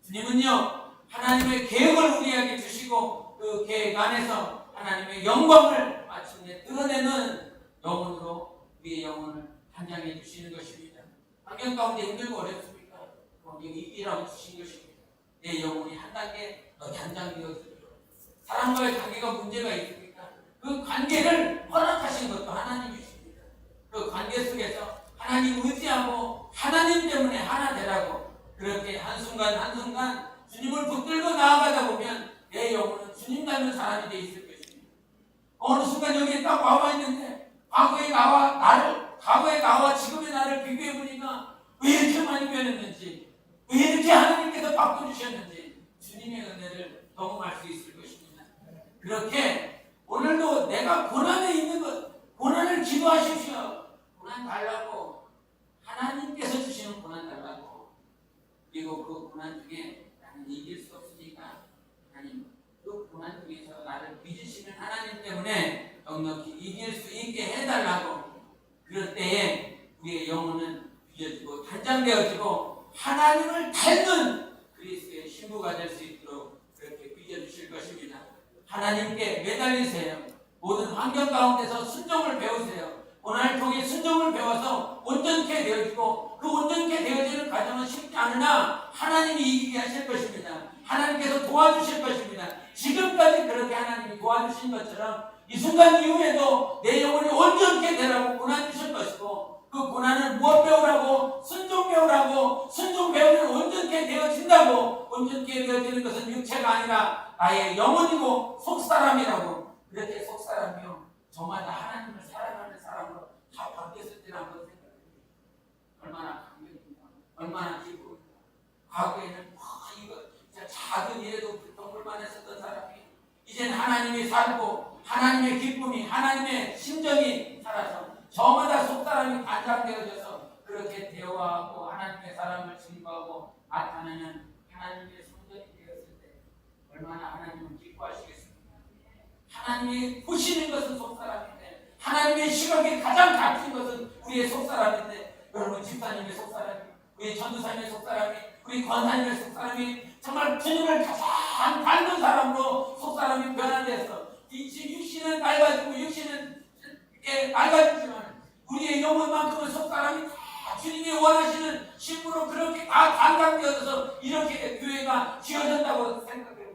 주님은요 하나님의 계획을 우리에게 주시고 그 계획 안에서 하나님의 영광을 마침내 드러내는 영혼으로 우리의 영혼을 단장해 주시는 것입니다. 환경 가운데 힘들고 어렵습니까? 거기에 이기라고 주신 것입니다. 내 영혼이 한 단계 더 단장되었습니다. 사람과의 관계가 문제가 있습니까? 그 관계를 허락하신 것도 하나님이십니다. 그 관계 속에서 하나님 의지하고 하나님 때문에 하나 되라고 그렇게 한순간 한순간 주님을 붙들고 나아가다 보면 내 영혼은 주님 닮은 사람이 되어 있을 것입니다. 어느 순간 여기에 딱 와와 있는데 과거의 나와 지금의 나를 비교해 보니까 왜 이렇게 많이 변했는지 왜 이렇게 하나님께서 바꿔주셨는지 주님의 은혜를 경험할 수 있을 것입니다. 그렇게 오늘도 내가 고난에 있는 것 고난을 기도하십시오. 고난 달라고 하나님께서 주시는 고난 달라고 그리고 그 고난 중에 나는 이길 수 없으니까 하나님 그 고난 중에서 나를 믿으시는 하나님 때문에 넉넉히 이길 수 있게 해달라고 그럴 때에 우리의 영혼은 빚어지고 단장되어지고 하나님을 닮는 그리스도의 신부가 될 수 있도록 그렇게 빚어주실 것입니다. 하나님께 매달리세요. 모든 환경 가운데서 순종을 배우세요. 고난을 통해 순종을 배워서 온전케 되어지고 그 온전케 되어지는 과정 과정은 쉽지 않으나 하나님이 이기게 하실 것입니다. 하나님께서 도와주실 것입니다. 지금까지 그렇게 하나님이 도와주신 것처럼 이 순간 이후에도 내 영혼이 온전케 되라고 고난 주실 것이고, 그 고난을 무엇 배우라고? 순종 배우라고. 순종 배우면 온전케 되어진다고. 온전케 되어지는 것은 육체가 아니라 나의 영혼이고 속사람이라고. 그렇게 속사람이요, 저마다 하나님을 사랑하는 사람으로 다 바뀌었을 때를 한번 생각해보세요. 얼마나 감격입니까? 얼마나 기쁘입니까? 과거에는 이거 작은 일에도 불평불만 했었던 사람이 이제는 하나님이 살고 하나님의 기쁨이, 하나님의 심정이 살아서 저마다 속사람이 단장되어져서 그렇게 대화하고 하나님의 사랑을 증거하고 나타내는 하나님의 성전이 되었을 때 얼마나 하나님은 기뻐하시겠습니까? 하나님이 보시는 것은 속사람인데, 하나님의 시각에 가장 값진 것은 우리의 속사람인데, 여러분 집사님의 속사람이, 우리 전도사님의 속사람이, 우리 권사님의 속사람이 정말 주님을 가장 닮은 사람으로 속사람이 변화돼서 육신은 낡아지고 육신은 이렇게 낡아지지만 우리의 영혼만큼은 속사람이 다 주님이 원하시는 신부로 그렇게 다 단장되어서 이렇게 교회가 지어진다고 생각해요.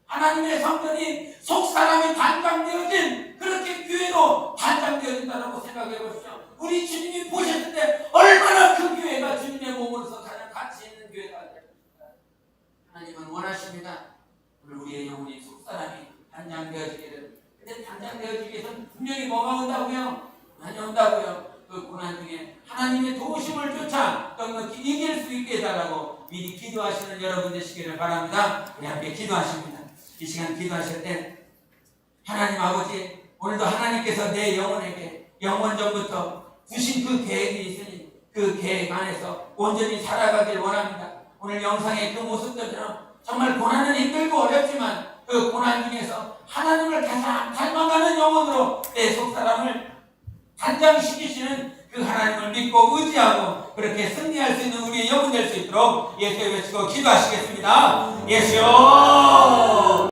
하나님의 성전이 속사람이 단장되어진 그렇게 교회로 단장되어진다고 생각해 보시죠. 우리 주님이 보셨을 때 얼마나 그 교회가 주님의 몸으로서 가장 가치 있는 교회가 됩니까? 하나님은 원하십니다. 우리의 영혼이 속사람이 단장되어지기를. 근데 단장되어지기 위해서는 분명히 뭐가 온다고요? 고난이 온다고요. 그 고난 중에 하나님의 도우심을 쫓아 넉넉히 이길 수 있게 해달라고 미리 기도하시는 여러분 되시기를 바랍니다. 우리 함께 기도하십니다. 이 시간 기도하실 때 하나님 아버지, 오늘도 하나님께서 내 영혼에게 영원전부터 주신 그 계획이 있으니 그 계획 안에서 온전히 살아가길 원합니다. 오늘 영상의 그 모습들처럼 정말 고난은 힘들고 어렵지만 그 고난 중에서 하나님을 가장 닮아가는 영혼으로 내 속사람을 단장시키시는 그 하나님을 믿고 의지하고 그렇게 승리할 수 있는 우리의 영혼 될 수 있도록 예수의 외치고 기도하시겠습니다. 예수여!